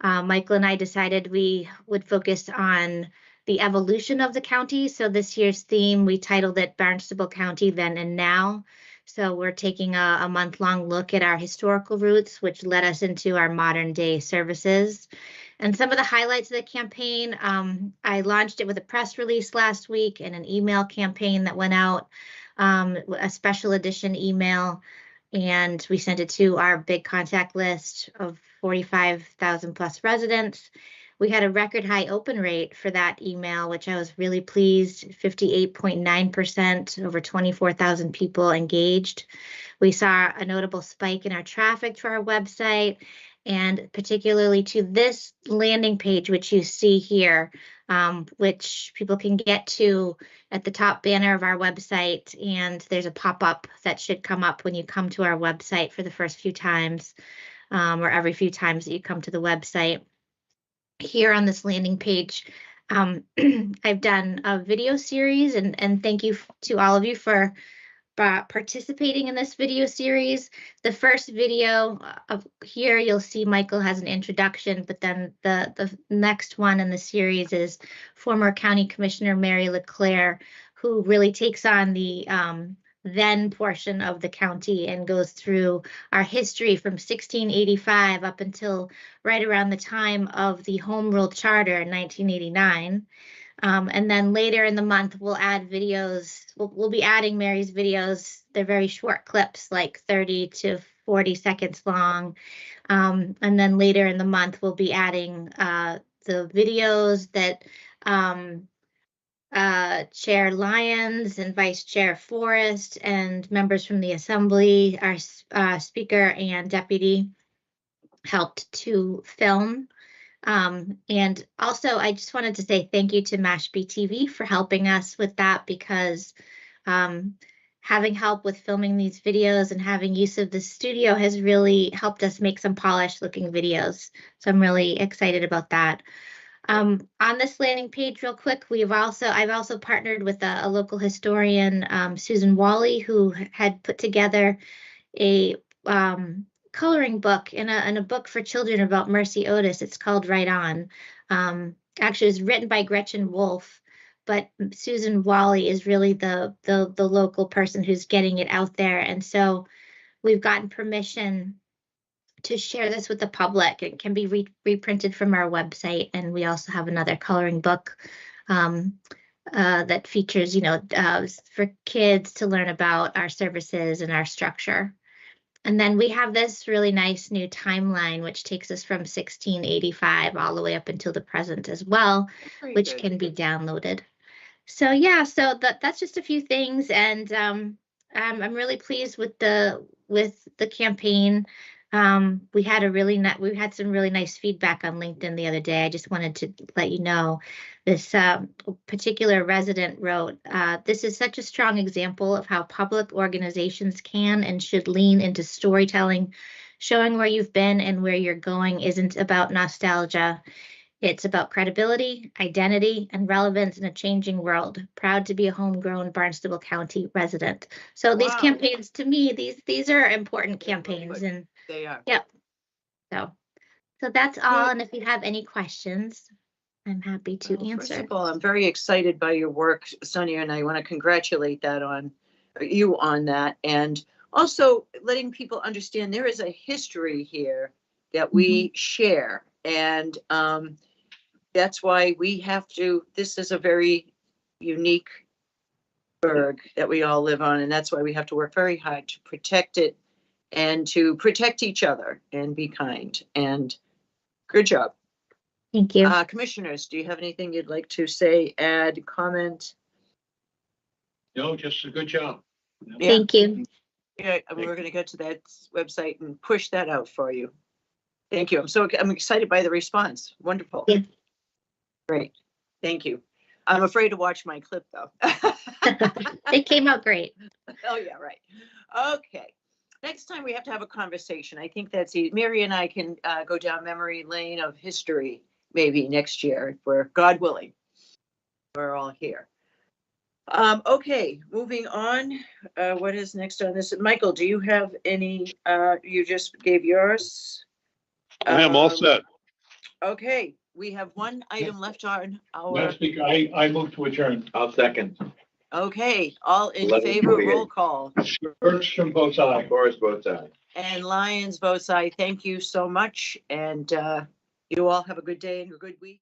Michael and I decided we would focus on the evolution of the county. So this year's theme, we titled it Barnstable County Then and Now. So we're taking a month-long look at our historical roots, which led us into our modern day services. And some of the highlights of the campaign, I launched it with a press release last week and an email campaign that went out, a special edition email. And we sent it to our big contact list of 45,000 plus residents. We had a record high open rate for that email, which I was really pleased, 58.9%, over 24,000 people engaged. We saw a notable spike in our traffic to our website, and particularly to this landing page, which you see here, which people can get to at the top banner of our website. And there's a pop-up that should come up when you come to our website for the first few times, or every few times that you come to the website. Here on this landing page, I've done a video series, and thank you to all of you for participating in this video series. The first video of here, you'll see Michael has an introduction, but then the next one in the series is former County Commissioner Mary LeClaire, who really takes on the then portion of the county and goes through our history from 1685 up until right around the time of the Home Rule Charter in 1989. And then later in the month, we'll add videos. We'll be adding Mary's videos. They're very short clips, like 30 to 40 seconds long. And then later in the month, we'll be adding the videos that Chair Lyons and Vice Chair Forrest and members from the Assembly, our Speaker and Deputy, helped to film. And also, I just wanted to say thank you to Mashpee TV for helping us with that, because having help with filming these videos and having use of the studio has really helped us make some polished looking videos. So I'm really excited about that. On this landing page real quick, I've also partnered with a local historian, Susan Wally, who had put together a coloring book in a book for children about Mercy Otis. It's called Right On. Actually, it's written by Gretchen Wolf, but Susan Wally is really the local person who's getting it out there. And so we've gotten permission to share this with the public. It can be reprinted from our website, and we also have another coloring book that features, for kids to learn about our services and our structure. And then we have this really nice new timeline, which takes us from 1685 all the way up until the present as well, which can be downloaded. So yeah, so that's just a few things, and I'm really pleased with the campaign. We had some really nice feedback on LinkedIn the other day. I just wanted to let you know. This particular resident wrote, this is such a strong example of how public organizations can and should lean into storytelling. Showing where you've been and where you're going isn't about nostalgia. It's about credibility, identity, and relevance in a changing world. Proud to be a homegrown Barnstable County resident. So these campaigns, to me, these are important campaigns, and they are. Yep. So that's all. And if you have any questions, I'm happy to answer. First of all, I'm very excited by your work, Sonia, and I want to congratulate you on that. And also letting people understand there is a history here that we share. And that's why this is a very unique burg that we all live on. And that's why we have to work very hard to protect it and to protect each other and be kind. And good job. Thank you. Commissioners, do you have anything you'd like to say, add, comment? No, just a good job. Thank you. Yeah, we're going to go to that website and push that out for you. Thank you. I'm excited by the response. Wonderful. Yeah. Great. Thank you. I'm afraid to watch my clip though. It came out great. Oh yeah, right. Okay. Next time we have to have a conversation. I think that's easy. Mary and I can go down memory lane of history maybe next year, if we're, God willing, we're all here. Okay, moving on. What is next on this? Michael, do you have any, you just gave yours? I am all set. Okay, we have one item left on our, Madam Speaker, I move to adjourn. I'll second. okay, all in 11:48. favor, roll call. Bergstrom votes aye. Forrest votes aye. And Lyons votes aye. Thank you so much. And you all have a good day and a good week.